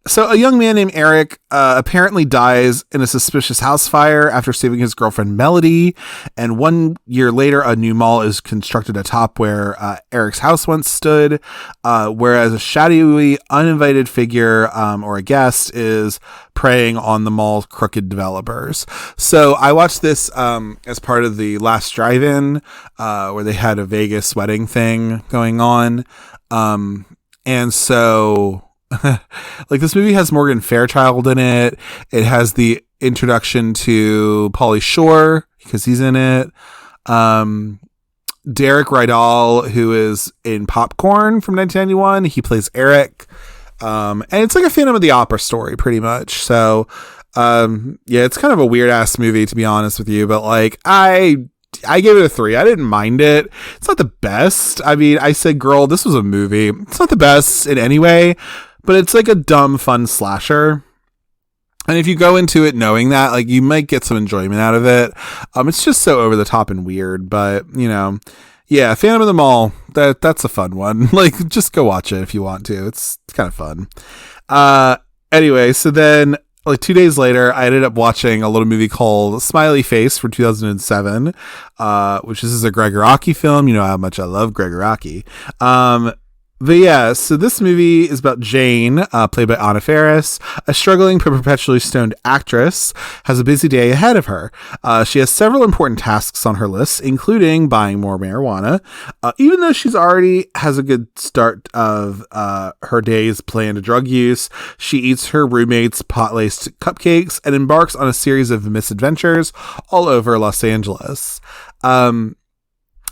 So a young man named Eric apparently dies in a suspicious house fire after saving his girlfriend Melody, and 1 year later a new mall is constructed atop where Eric's house once stood, whereas a shadowy uninvited figure or a guest is preying on the mall's crooked developers. So I watched this as part of the last drive-in where they had a Vegas wedding thing going on, and so like, this movie has Morgan Fairchild in it. It has the introduction to Pauly Shore because he's in it. Derek Rydell, who is in Popcorn from 1991, he plays Eric. And it's like a Phantom of the Opera story, pretty much. So, yeah, it's kind of a weird ass movie, to be honest with you. But like, I gave it a 3. I didn't mind it. It's not the best. I mean, I said, girl, this was a movie. It's not the best in any way, but it's like a dumb, fun slasher. And if you go into it knowing that, like, you might get some enjoyment out of it. It's just so over the top and weird, but you know, yeah, Phantom of the Mall, that's a fun one. Like, just go watch it if you want to. It's kind of fun. Anyway, so then like 2 days later, I ended up watching a little movie called Smiley Face from 2007, which is a Greg Araki film. You know how much I love Greg Araki. But yeah, so this movie is about Jane, played by Anna Faris, a struggling but perpetually stoned actress, has a busy day ahead of her. She has several important tasks on her list, including buying more marijuana. Even though she's already has a good start of her day's planned drug use, she eats her roommate's pot-laced cupcakes and embarks on a series of misadventures all over Los Angeles.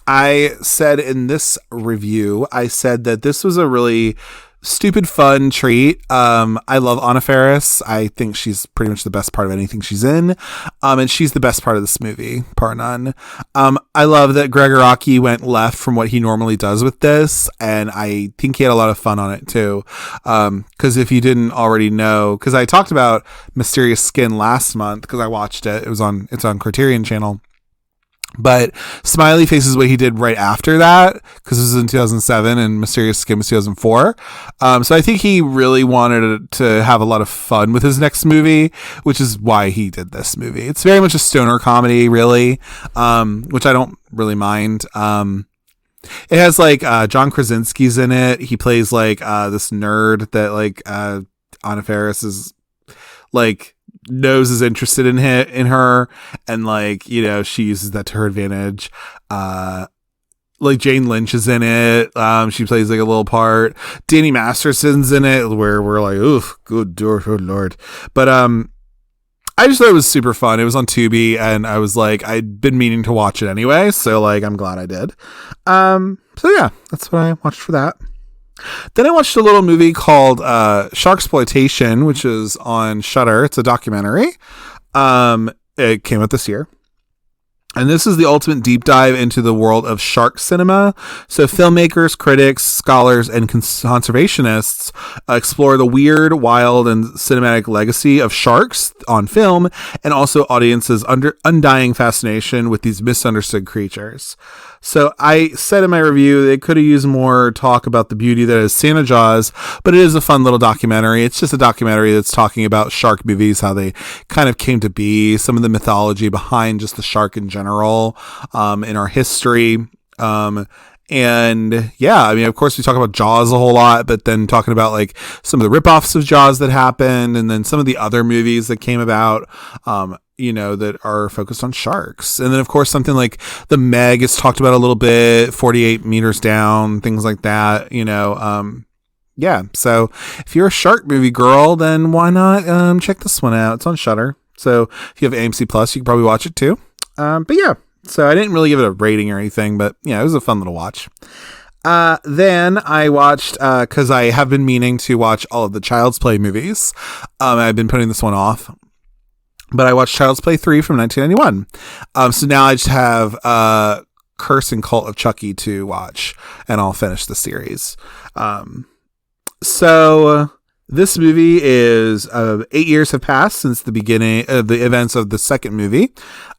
I said in this review, I said that this was a really stupid, fun treat. I love Anna Faris. I think she's pretty much the best part of anything she's in. And she's the best part of this movie, par none. I love that Greg Araki went left from what he normally does with this. And I think he had a lot of fun on it too. Cause if you didn't already know, cause I talked about Mysterious Skin last month, cause I watched it. It's on Criterion Channel. But Smiley Face is what he did right after that, because this was in 2007 and Mysterious Skin was 2004. So I think he really wanted to have a lot of fun with his next movie, which is why he did this movie. It's very much a stoner comedy, really, which I don't really mind. It has like John Krasinski's in it. He plays like this nerd that like Anna Faris is like knows is interested in her, and like, you know, she uses that to her advantage. Like Jane Lynch is in it. She plays like a little part. Danny Masterson's in it, where we're like, oof, good lord. But I just thought it was super fun. It was on Tubi, and I was like, I'd been meaning to watch it anyway, so like, I'm glad I did. So yeah, that's what I watched for that. Then I watched a little movie called Sharksploitation, which is on Shudder. It's a documentary. It came out this year. And this is the ultimate deep dive into the world of shark cinema. So filmmakers, critics, scholars, and conservationists explore the weird, wild, and cinematic legacy of sharks on film, and also audiences' undying fascination with these misunderstood creatures. So I said in my review, they could have used more talk about the beauty that is Santa Jaws, but it is a fun little documentary. It's just a documentary that's talking about shark movies, how they kind of came to be, some of the mythology behind just the shark in general, in our history. And yeah, I mean, of course we talk about Jaws a whole lot, but then talking about like some of the ripoffs of Jaws that happened, and then some of the other movies that came about, that are focused on sharks. And then of course something like The Meg is talked about a little bit, 48 Meters Down, things like that, yeah. So if you're a shark movie girl, then why not check this one out? It's on Shudder. So if you have AMC Plus, you can probably watch it too. But yeah. So I didn't really give it a rating or anything, but yeah, it was a fun little watch. Then I watched, cause I have been meaning to watch all of the Child's Play movies. I've been putting this one off, but I watched Child's Play 3 from 1991. So now I just have, Curse and Cult of Chucky to watch, and I'll finish the series. So this movie is 8 years have passed since the beginning of the events of the second movie.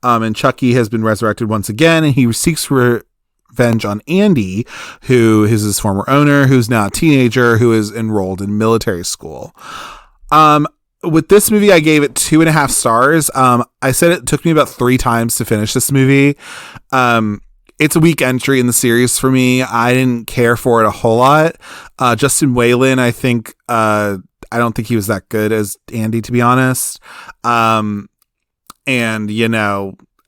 And Chucky has been resurrected once again, and he seeks revenge on Andy, who is his former owner, who's now a teenager who is enrolled in military school. With this movie, I gave it 2.5 stars. I said it took me about 3 times to finish this movie. It's a weak entry in the series for me. I didn't care for it a whole lot. Justin Whalen, I think, I don't think he was that good as Andy, to be honest. And,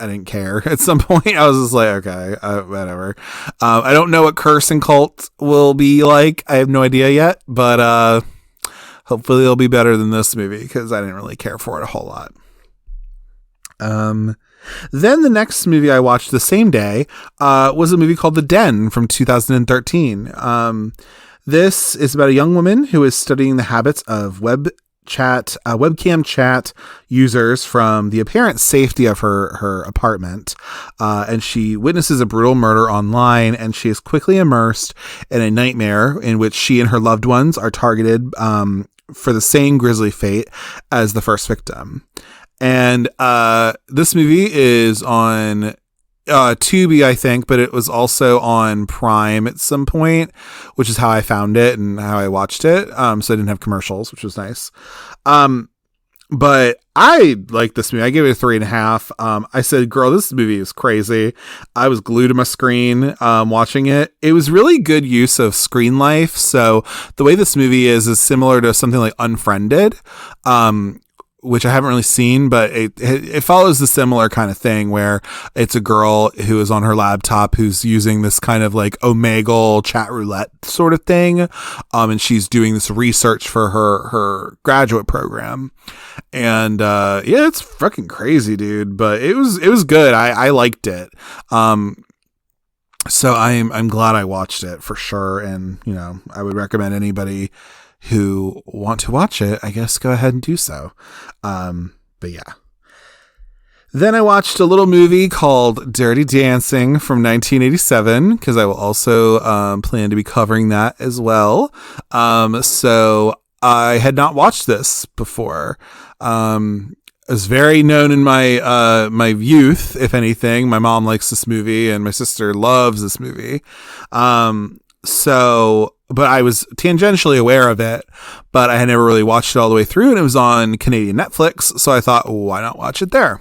I didn't care at some point. I was just like, okay, whatever. I don't know what Curse and Cult will be like. I have no idea yet, but hopefully it'll be better than this movie, because I didn't really care for it a whole lot. Then the next movie I watched the same day was a movie called The Den from 2013. This is about a young woman who is studying the habits of webcam chat users from the apparent safety of her apartment. And she witnesses a brutal murder online, and she is quickly immersed in a nightmare in which she and her loved ones are targeted for the same grisly fate as the first victim. And this movie is on Tubi, I think, but it was also on Prime at some point, which is how I found it and how I watched it. So I didn't have commercials, which was nice. But I like this movie. I gave it a 3.5. I said, girl, this movie is crazy. I was glued to my screen watching it. It was really good use of screen life. So the way this movie is similar to something like Unfriended, which I haven't really seen, but it follows the similar kind of thing where it's a girl who is on her laptop who's using this kind of like Omegle chat roulette sort of thing. And she's doing this research for her graduate program. And yeah, it's fucking crazy, dude, but it was good. I liked it. So I'm glad I watched it for sure. And, I would recommend anybody who want to watch it, I guess, go ahead and do so. But yeah. Then I watched a little movie called Dirty Dancing from 1987, because I will also plan to be covering that as well. So I had not watched this before. It was very known in my my youth, if anything. My mom likes this movie, and my sister loves this movie. But I was tangentially aware of it, but I had never really watched it all the way through, and it was on Canadian Netflix, so I thought, why not watch it there?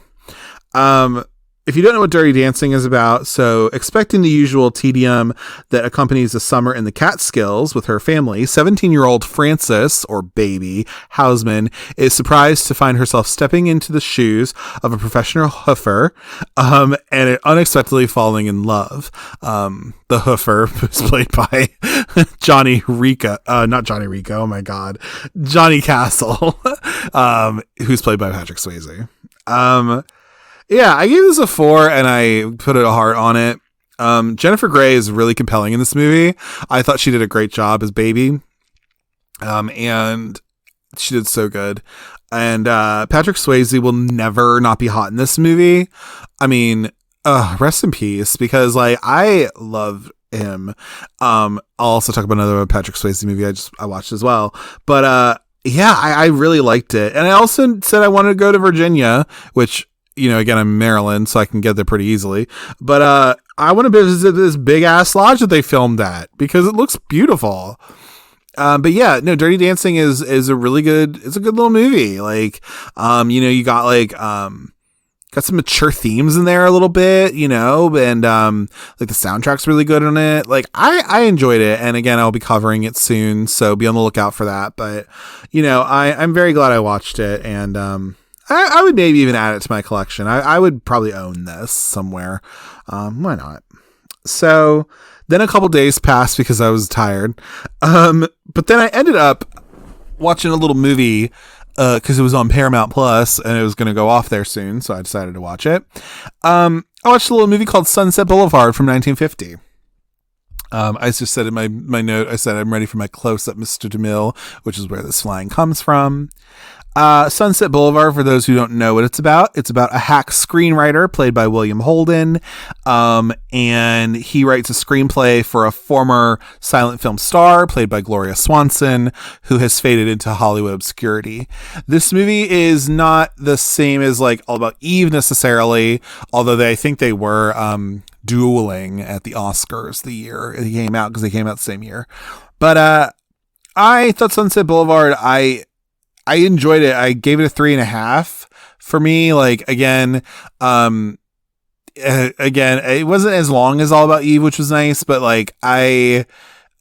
If you don't know what Dirty Dancing is about, so expecting the usual tedium that accompanies a summer in the Catskills with her family, 17-year-old Frances, or Baby, Hausman, is surprised to find herself stepping into the shoes of a professional hoofer, and unexpectedly falling in love. The hoofer is played by Johnny Rico, not Johnny Rico, oh my god, Johnny Castle, who's played by Patrick Swayze. Yeah, I gave this a 4 and I put a heart on it. Jennifer Grey is really compelling in this movie. I thought she did a great job as Baby. And she did so good. And Patrick Swayze will never not be hot in this movie. I mean, rest in peace, because I love him. I'll also talk about another Patrick Swayze movie I watched as well. But yeah, I really liked it. And I also said I wanted to go to Virginia, which again, I'm in Maryland, so I can get there pretty easily. But I want to visit this big ass lodge that they filmed at because it looks beautiful. But yeah, no, Dirty Dancing is a really good, it's a good little movie. Like, you got like, got some mature themes in there a little bit, and like the soundtrack's really good on it. Like I enjoyed it. And again, I'll be covering it soon, so be on the lookout for that. But, I'm very glad I watched it. And, I would maybe even add it to my collection. I would probably own this somewhere. Why not? So then a couple days passed because I was tired. But then I ended up watching a little movie because it was on Paramount Plus and it was going to go off there soon. So I decided to watch it. I watched a little movie called Sunset Boulevard from 1950. I just said in my note, I said, I'm ready for my close-up, Mr. DeMille, which is where this line comes from. Sunset Boulevard, for those who don't know what it's about a hack screenwriter played by William Holden. And he writes a screenplay for a former silent film star played by Gloria Swanson, who has faded into Hollywood obscurity. This movie is not the same as like All About Eve necessarily, although I think they were, dueling at the Oscars the year it came out, because they came out the same year. But, I thought Sunset Boulevard, I enjoyed it. I gave it a 3.5 for me. Like, again, it wasn't as long as All About Eve, which was nice, but like, I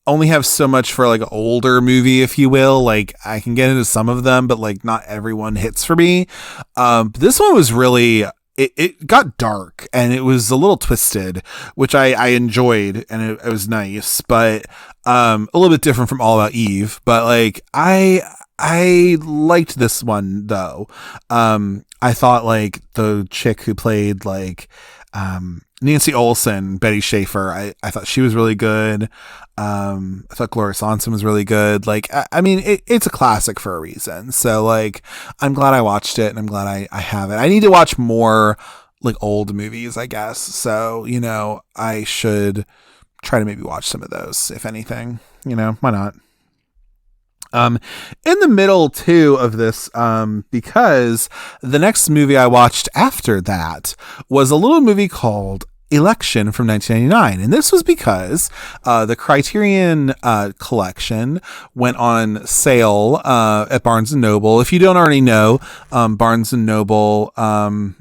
only have so much for like an older movie, if you will. Like, I can get into some of them, but like not everyone hits for me. This one was really, it got dark and it was a little twisted, which I enjoyed, and it was nice, but, a little bit different from All About Eve, but like, I liked this one though. I thought like the chick who played like, Nancy Olsen, Betty Schaefer, I thought she was really good. I thought Gloria Swanson was really good. Like, I mean, it's a classic for a reason. So like, I'm glad I watched it, and I'm glad I have it. I need to watch more like old movies, I guess. So, I should try to maybe watch some of those, if anything, why not? In the middle too of this, because the next movie I watched after that was a little movie called Election from 1999. And this was because, the Criterion, collection went on sale, at Barnes & Noble. If you don't already know, Barnes & Noble, Barnes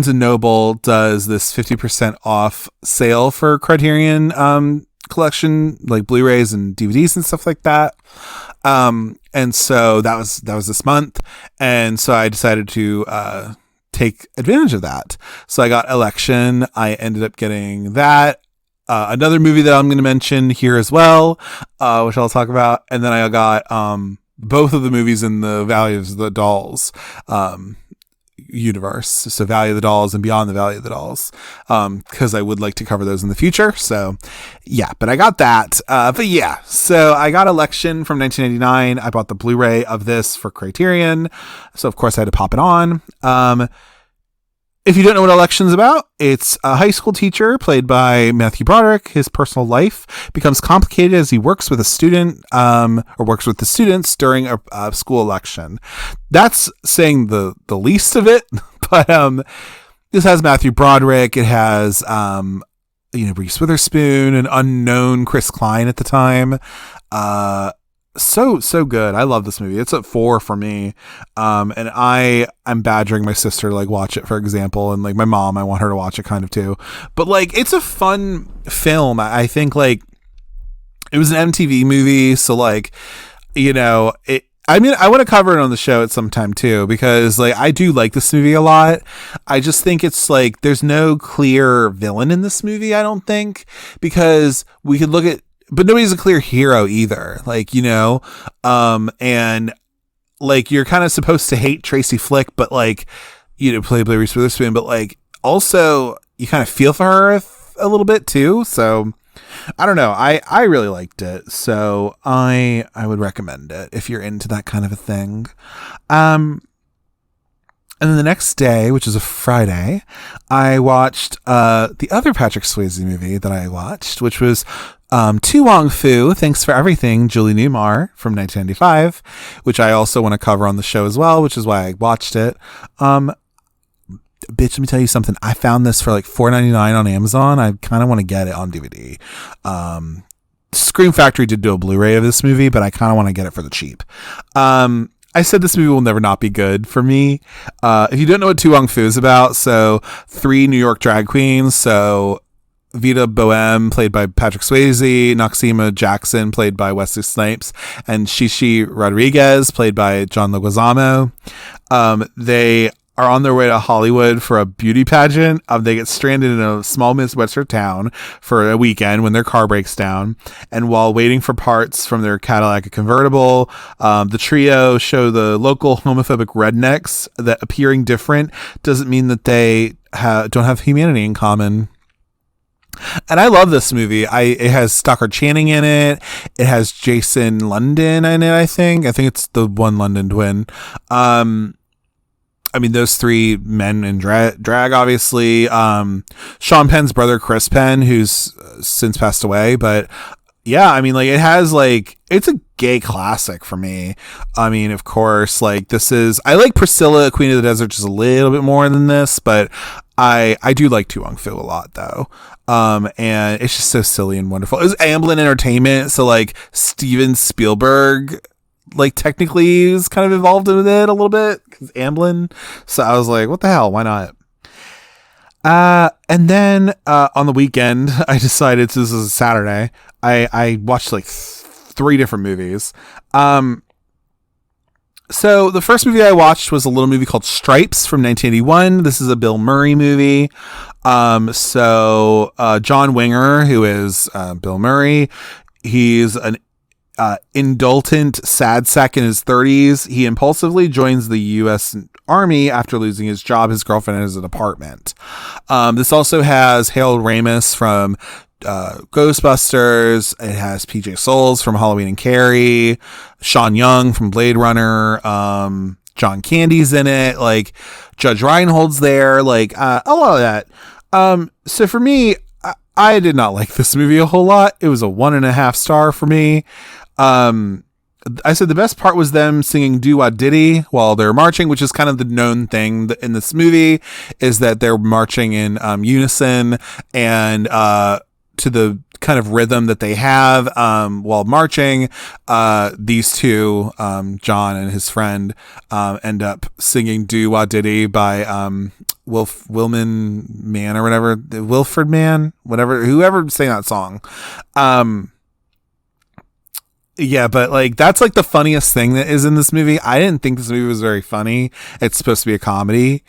& Noble does this 50% off sale for Criterion, collection, like Blu-rays and DVDs and stuff like that. And so that was this month. And so I decided to, take advantage of that. So I got Election. I ended up getting that. Another movie that I'm going to mention here as well, which I'll talk about. And then I got, both of the movies in the Valley of the Dolls, universe. So Valley of the Dolls and Beyond the Valley of the Dolls, because I would like to cover those in the future. So yeah, but I got that. But yeah, so I got Election from 1999. I bought the Blu-ray of this for Criterion, so of course I had to pop it on. If you don't know what Election's about, it's a high school teacher played by Matthew Broderick. His personal life becomes complicated as he works with a student, or works with the students during a school election. That's saying the least of it, but this has Matthew Broderick. It has Reese Witherspoon, an unknown Chris Klein at the time. So good. I love this movie. It's at 4 for me. And I'm badgering my sister to like watch it, for example, and like my mom, I want her to watch it kind of too. But like, it's a fun film. I think like it was an MTV movie, so like, I want to cover it on the show at some time too, because like I do like this movie a lot. I just think it's like there's no clear villain in this movie, I don't think, because we could look at, but nobody's a clear hero either. Like, and like you're kind of supposed to hate Tracy Flick, but like, played by Reese Witherspoon, but like also you kind of feel for her a little bit too. So I don't know. I really liked it. So I would recommend it if you're into that kind of a thing. And then the next day, which is a Friday, I watched the other Patrick Swayze movie that I watched, which was To Wong Fu, Thanks for Everything, Julie Newmar from 1995, which I also want to cover on the show as well, which is why I watched it. bitch, let me tell you something. I found this for like $4.99 on Amazon. I kind of want to get it on DVD. Scream Factory did do a Blu-ray of this movie, but I kind of want to get it for the cheap. I said this movie will never not be good for me. If you don't know what To Wong Foo is about, so 3 New York drag queens. So Vita Boheme, played by Patrick Swayze, Noxeema Jackson, played by Wesley Snipes, and Shishi Rodriguez, played by John Leguizamo. They are on their way to Hollywood for a beauty pageant. They get stranded in a small Midwestern town for a weekend when their car breaks down. And while waiting for parts from their Cadillac convertible, the trio show the local homophobic rednecks that appearing different doesn't mean that they don't have humanity in common. And I love this movie. It has Stockard Channing in it. It has Jason London in it, I think. I think it's the one London twin. I mean, those 3 men in drag, obviously. Sean Penn's brother, Chris Penn, who's since passed away. But yeah, I mean, like, it has, like, it's a gay classic for me. I mean, of course, like, I like Priscilla, Queen of the Desert, just a little bit more than this, but I do like To Wong Foo a lot, though. And it's just so silly and wonderful. It was Amblin Entertainment, so, like, Steven Spielberg, like, technically is kind of involved with it a little bit, because Amblin. So I was like, what the hell? Why not? And then on the weekend, I decided, so this is a Saturday, I watched like 3 different movies. So the first movie I watched was a little movie called Stripes from 1981. This is a Bill Murray movie. So John Winger, who is Bill Murray, he's an indulgent sad sack in his 30s. He impulsively joins the U.S. Army after losing his job, his girlfriend, and his apartment. This also has Harold Ramis from Ghostbusters. It has PJ Souls from Halloween and Carrie, Sean Young from Blade Runner, John Candy's in it, like Judge Reinhold's there, like a lot of that. So for me, I did not like this movie a whole lot. It was a 1.5 star for me. I said the best part was them singing Do Wah Diddy while they're marching, which is kind of the known thing in this movie, is that they're marching in unison and to the kind of rhythm that they have while marching. These two, John and his friend, end up singing Do Wah Diddy by Wilman Mann or whatever, Wilfred Mann, whatever, whoever sang that song. Yeah, but like that's like the funniest thing that is in this movie. I didn't think this movie was very funny. It's supposed to be a comedy.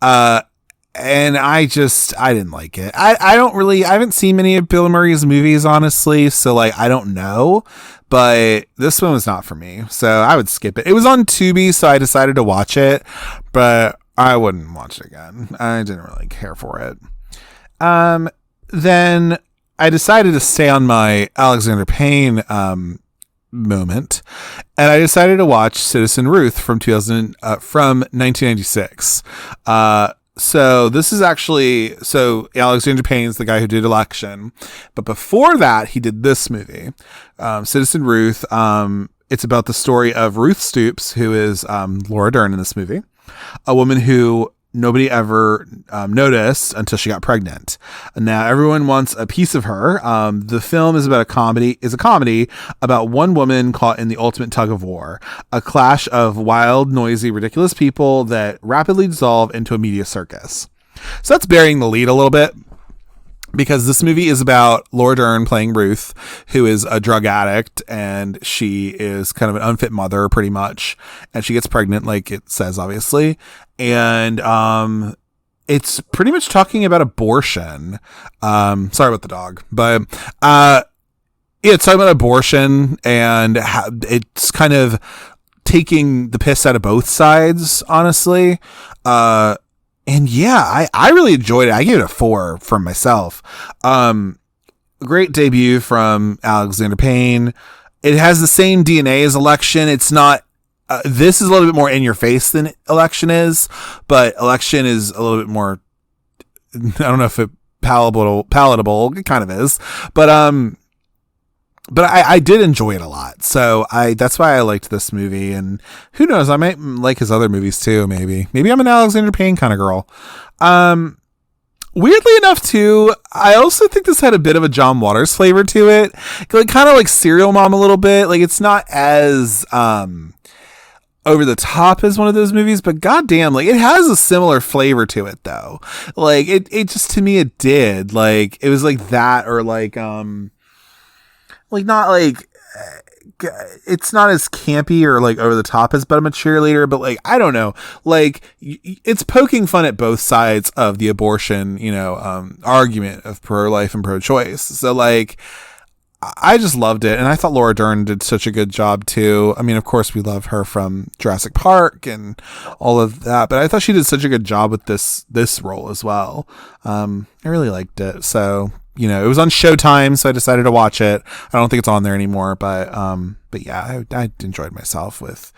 And I didn't like it. I haven't seen many of Bill Murray's movies, honestly. So like, I don't know, but this one was not for me. So I would skip it. It was on Tubi, so I decided to watch it, but I wouldn't watch it again. I didn't really care for it. Then I decided to stay on my Alexander Payne, moment, and I decided to watch Citizen Ruth from 1996. So this is actually, Alexander Payne's the guy who did Election, but before that he did this movie, Citizen Ruth. It's about the story of Ruth Stoops, who is Laura Dern in this movie, a woman who nobody ever noticed until she got pregnant. Now everyone wants a piece of her. The film is about a comedy about one woman caught in the ultimate tug of war, a clash of wild, noisy, ridiculous people that rapidly dissolve into a media circus. So that's burying the lead a little bit, because this movie is about Laura Dern playing Ruth, who is a drug addict, and she is kind of an unfit mother, pretty much, and she gets pregnant, like it says, obviously, and it's pretty much talking about abortion. Sorry about the dog, but it's talking about abortion, and it's kind of taking the piss out of both sides, honestly. And yeah, I really enjoyed it. I gave it a 4 from myself. Great debut from Alexander Payne. It has the same DNA as Election. It's not, this is a little bit more in your face than Election is, but Election is a little bit more, I don't know if it palatable. It kind of is, but but I did enjoy it a lot. So that's why I liked this movie. And who knows, I might like his other movies too. Maybe I'm an Alexander Payne kind of girl. Weirdly enough too, I also think this had a bit of a John Waters flavor to it. Like kind of like Serial Mom a little bit. Like it's not as, over the top as one of those movies, but goddamn, like it has a similar flavor to it though. Like it just, to me, it did. Like it was like that, or like not like, it's not as campy or like over the top as But I'm a Cheerleader, but like, I don't know, like it's poking fun at both sides of the abortion, argument of pro-life and pro-choice. So like, I just loved it. And I thought Laura Dern did such a good job too. I mean, of course we love her from Jurassic Park and all of that, but I thought she did such a good job with this role as well. I really liked it. So, it was on Showtime, so I decided to watch it. I don't think it's on there anymore, but yeah, I enjoyed myself with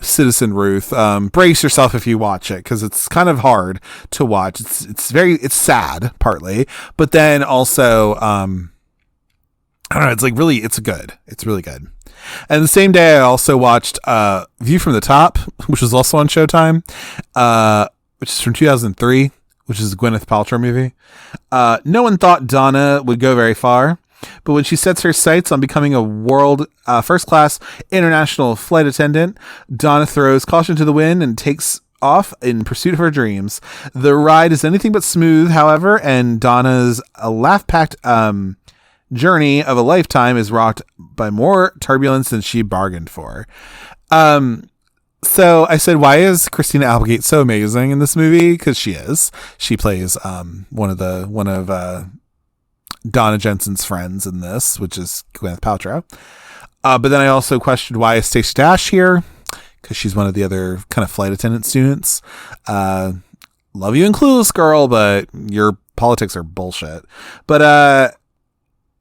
Citizen Ruth. Brace yourself if you watch it, because it's kind of hard to watch. It's sad partly, but then also, I don't know, it's like really, it's really good. And the same day I also watched View from the Top, which was also on Showtime, which is from 2003, which is a Gwyneth Paltrow movie. No one thought Donna would go very far, but when she sets her sights on becoming a world first-class international flight attendant, Donna throws caution to the wind and takes off in pursuit of her dreams. The ride is anything but smooth, however, and Donna's laugh-packed journey of a lifetime is rocked by more turbulence than she bargained for. So I said, why is Christina Applegate so amazing in this movie? Because she is. She plays one of Donna Jensen's friends in this, which is Gwyneth Paltrow. But then I also questioned, why is Stacey Dash here? Because she's one of the other kind of flight attendant students. Love you in Clueless, girl, but your politics are bullshit. But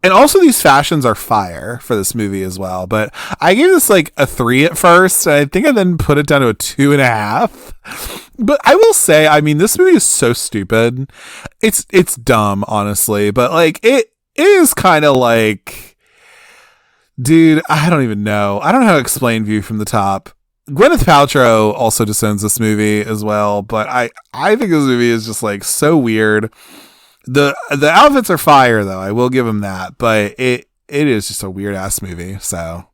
and also these fashions are fire for this movie as well. But I gave this like a 3 at first. I think I then put it down to a 2.5. But I will say, I mean, this movie is so stupid. It's dumb, honestly. But like, it is kind of like, dude, I don't even know. I don't know how to explain View from the Top. Gwyneth Paltrow also descends this movie as well. But I think this movie is just like so weird. The outfits are fire though. I will give them that, but it is just a weird ass movie. So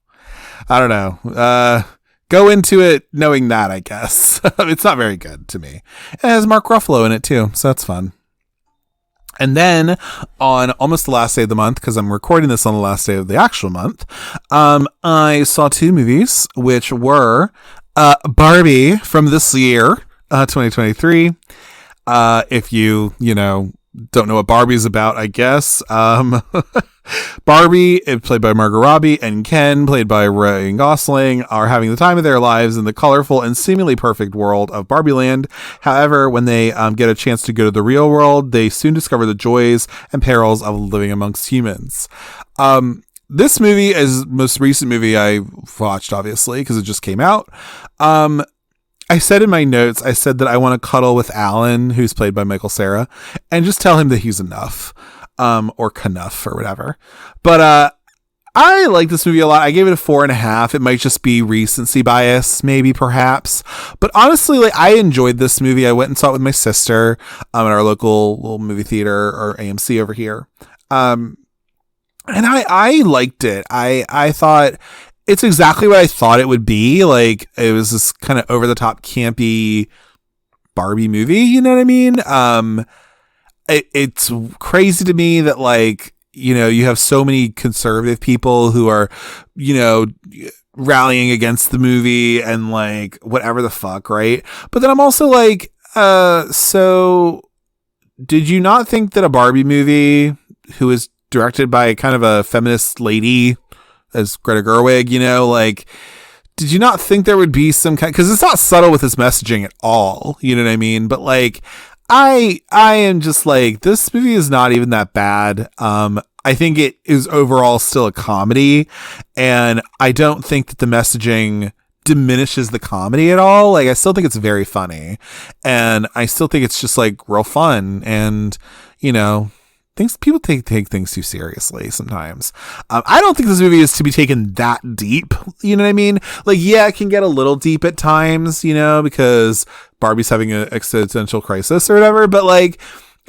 I don't know. Go into it knowing that, I guess. It's not very good to me. It has Mark Ruffalo in it too, so that's fun. And then on almost the last day of the month, because I'm recording this on the last day of the actual month, I saw 2 movies, which were Barbie from this year, 2023. If you don't know what Barbie's about, I guess. Barbie, played by Margot Robbie, and Ken, played by Ryan Gosling, are having the time of their lives in the colorful and seemingly perfect world of Barbie Land. However, when they get a chance to go to the real world, they soon discover the joys and perils of living amongst humans. This movie is the most recent movie I watched, obviously, because it just came out. I said in my notes, I said that I want to cuddle with Alan, who's played by Michael Cera, and just tell him that he's enough, or knuff, or whatever. But I like this movie a lot. I gave it a 4.5. It might just be recency bias, maybe, perhaps. But honestly, like, I enjoyed this movie. I went and saw it with my sister at our local little movie theater, or AMC over here. And I liked it. I thought it's exactly what I thought it would be. Like, it was this kind of over the top campy Barbie movie. You know what I mean? It's crazy to me that, like, you have so many conservative people who are, rallying against the movie and like whatever the fuck. Right. But then I'm also like, so did you not think that a Barbie movie who is directed by kind of a feminist lady as Greta Gerwig, like, did you not think there would be some kind, because it's not subtle with his messaging at all, you know what I mean? But like, I am just like, this movie is not even that bad. I think it is overall still a comedy, and I don't think that the messaging diminishes the comedy at all. Like, I still think it's very funny, and I still think it's just like real fun, and people take things too seriously sometimes. I don't think this movie is to be taken that deep. You know what I mean? Like, yeah, it can get a little deep at times, you know, because Barbie's having an existential crisis or whatever. But like,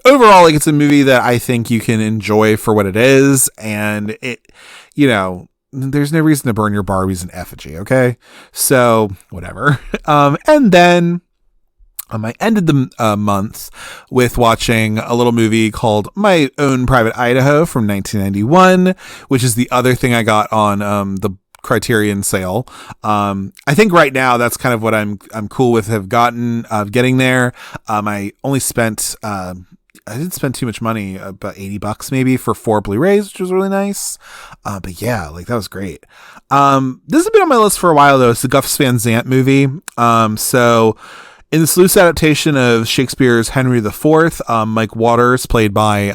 overall, like, it's a movie that I think you can enjoy for what it is. And it, you know, there's no reason to burn your Barbies in effigy. Okay. So whatever. And then, I ended the month with watching a little movie called My Own Private Idaho from 1991, which is the other thing I got on the Criterion sale. I think right now that's kind of what I'm cool with getting there. I only spent I didn't spend too much money, about $80 maybe for 4 Blu-rays, which was really nice. But yeah, like, that was great. This has been on my list for a while though. It's the Gus Van Sant movie. So in this loose adaptation of Shakespeare's Henry IV, Mike Waters, played by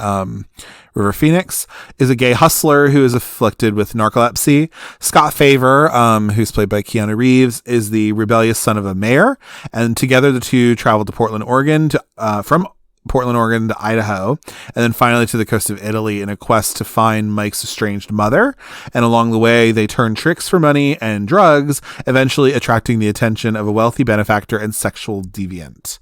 River Phoenix, is a gay hustler who is afflicted with narcolepsy. Scott Favor, who's played by Keanu Reeves, is the rebellious son of a mayor. And together the two travel to Portland, Oregon, from Portland, Oregon to Idaho, and then finally to the coast of Italy in a quest to find Mike's estranged mother. And along the way, they turn tricks for money and drugs, eventually attracting the attention of a wealthy benefactor and sexual deviant.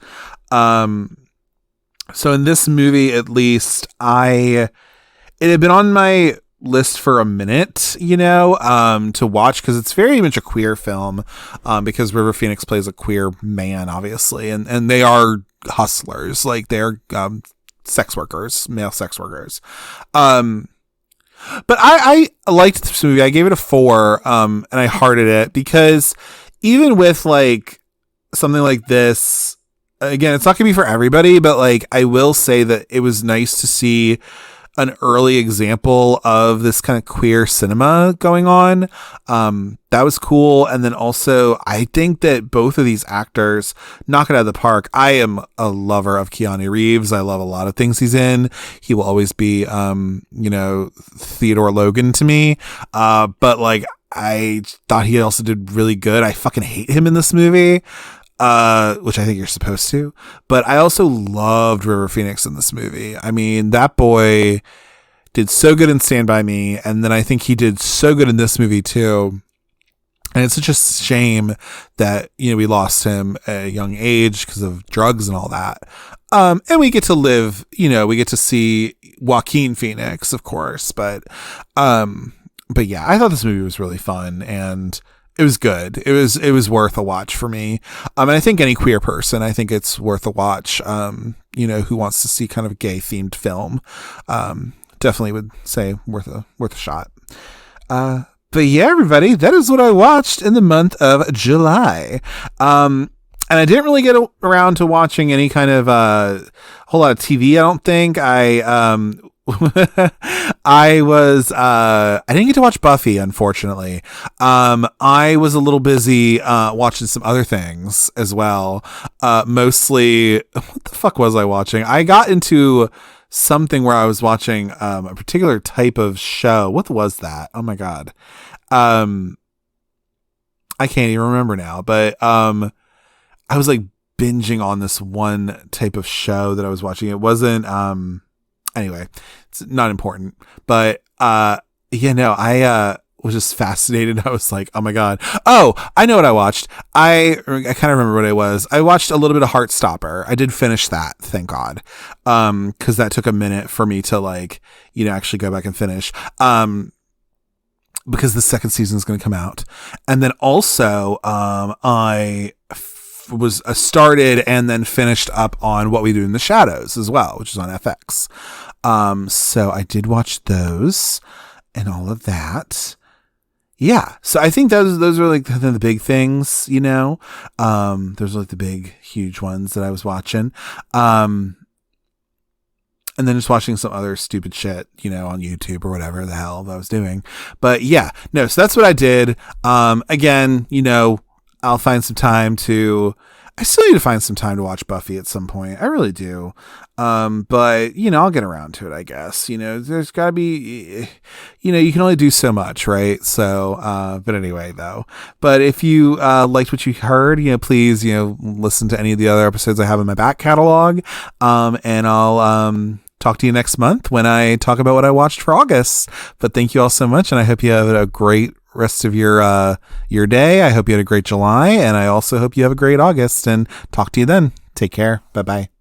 So in this movie, at least, it had been on my list for a minute, you know, to watch, because it's very much a queer film, because River Phoenix plays a queer man, obviously, and they are hustlers, like they're sex workers, male sex workers. But I liked this movie. I gave it a 4, and I hearted it, because even with like something like this, again, it's not gonna be for everybody, but like, I will say that it was nice to see an early example of this kind of queer cinema going on. That was cool. And then also, I think that both of these actors knock it out of the park. I am a lover of Keanu Reeves. I love a lot of things he's in. He will always be, you know, Theodore Logan to me. But like, I thought he also did really good. I fucking hate him in this movie. Which I think you're supposed to, but I also loved River Phoenix in this movie. I mean, that boy did so good in Stand By Me, and then I think he did so good in this movie too. And it's such a shame that, you know, we lost him at a young age because of drugs and all that. And we get to live, you know, we get to see Joaquin Phoenix, of course, but yeah, I thought this movie was really fun, and it was good. It was worth a watch for me. And I think any queer person, I think it's worth a watch, you know, who wants to see kind of a gay themed film. Definitely would say worth a shot. But yeah, everybody, that is what I watched in the month of July. And I didn't really get around to watching any kind of, whole lot of TV. I don't think I didn't get to watch Buffy, unfortunately. I was a little busy watching some other things as well. Mostly, what the fuck was I watching? I got into something where I was watching a particular type of show. What was that? Oh my god. I can't even remember now, but I was like binging on this one type of show that I was watching. It wasn't anyway, it's not important, but yeah, no, I was just fascinated. I was like, oh my god. Oh, I know what I watched. I kind of remember what it was. I watched a little bit of Heartstopper. I did finish that, thank God, because that took a minute for me to, like, you know, actually go back and finish, because the second season is going to come out. And then also I was started and then finished up on What We Do in the Shadows as well, which is on FX. So I did watch those and all of that. Yeah. So I think those are like the big things, you know. Those are like the big, huge ones that I was watching. And then just watching some other stupid shit, you know, on YouTube or whatever the hell I was doing. But yeah, no, so that's what I did. Again, you know, I'll find some time I still need to find some time to watch Buffy at some point. I really do. But, you know, I'll get around to it, I guess. You know, there's gotta be, you know, you can only do so much, right? So, but anyway, though. But if you liked what you heard, you know, please, you know, listen to any of the other episodes I have in my back catalog. And I'll talk talk to you next month when I talk about what I watched for August. But thank you all so much, and I hope you have a great rest of your day. I hope you had a great July, and I also hope you have a great August, and talk to you then. Take care. Bye-bye.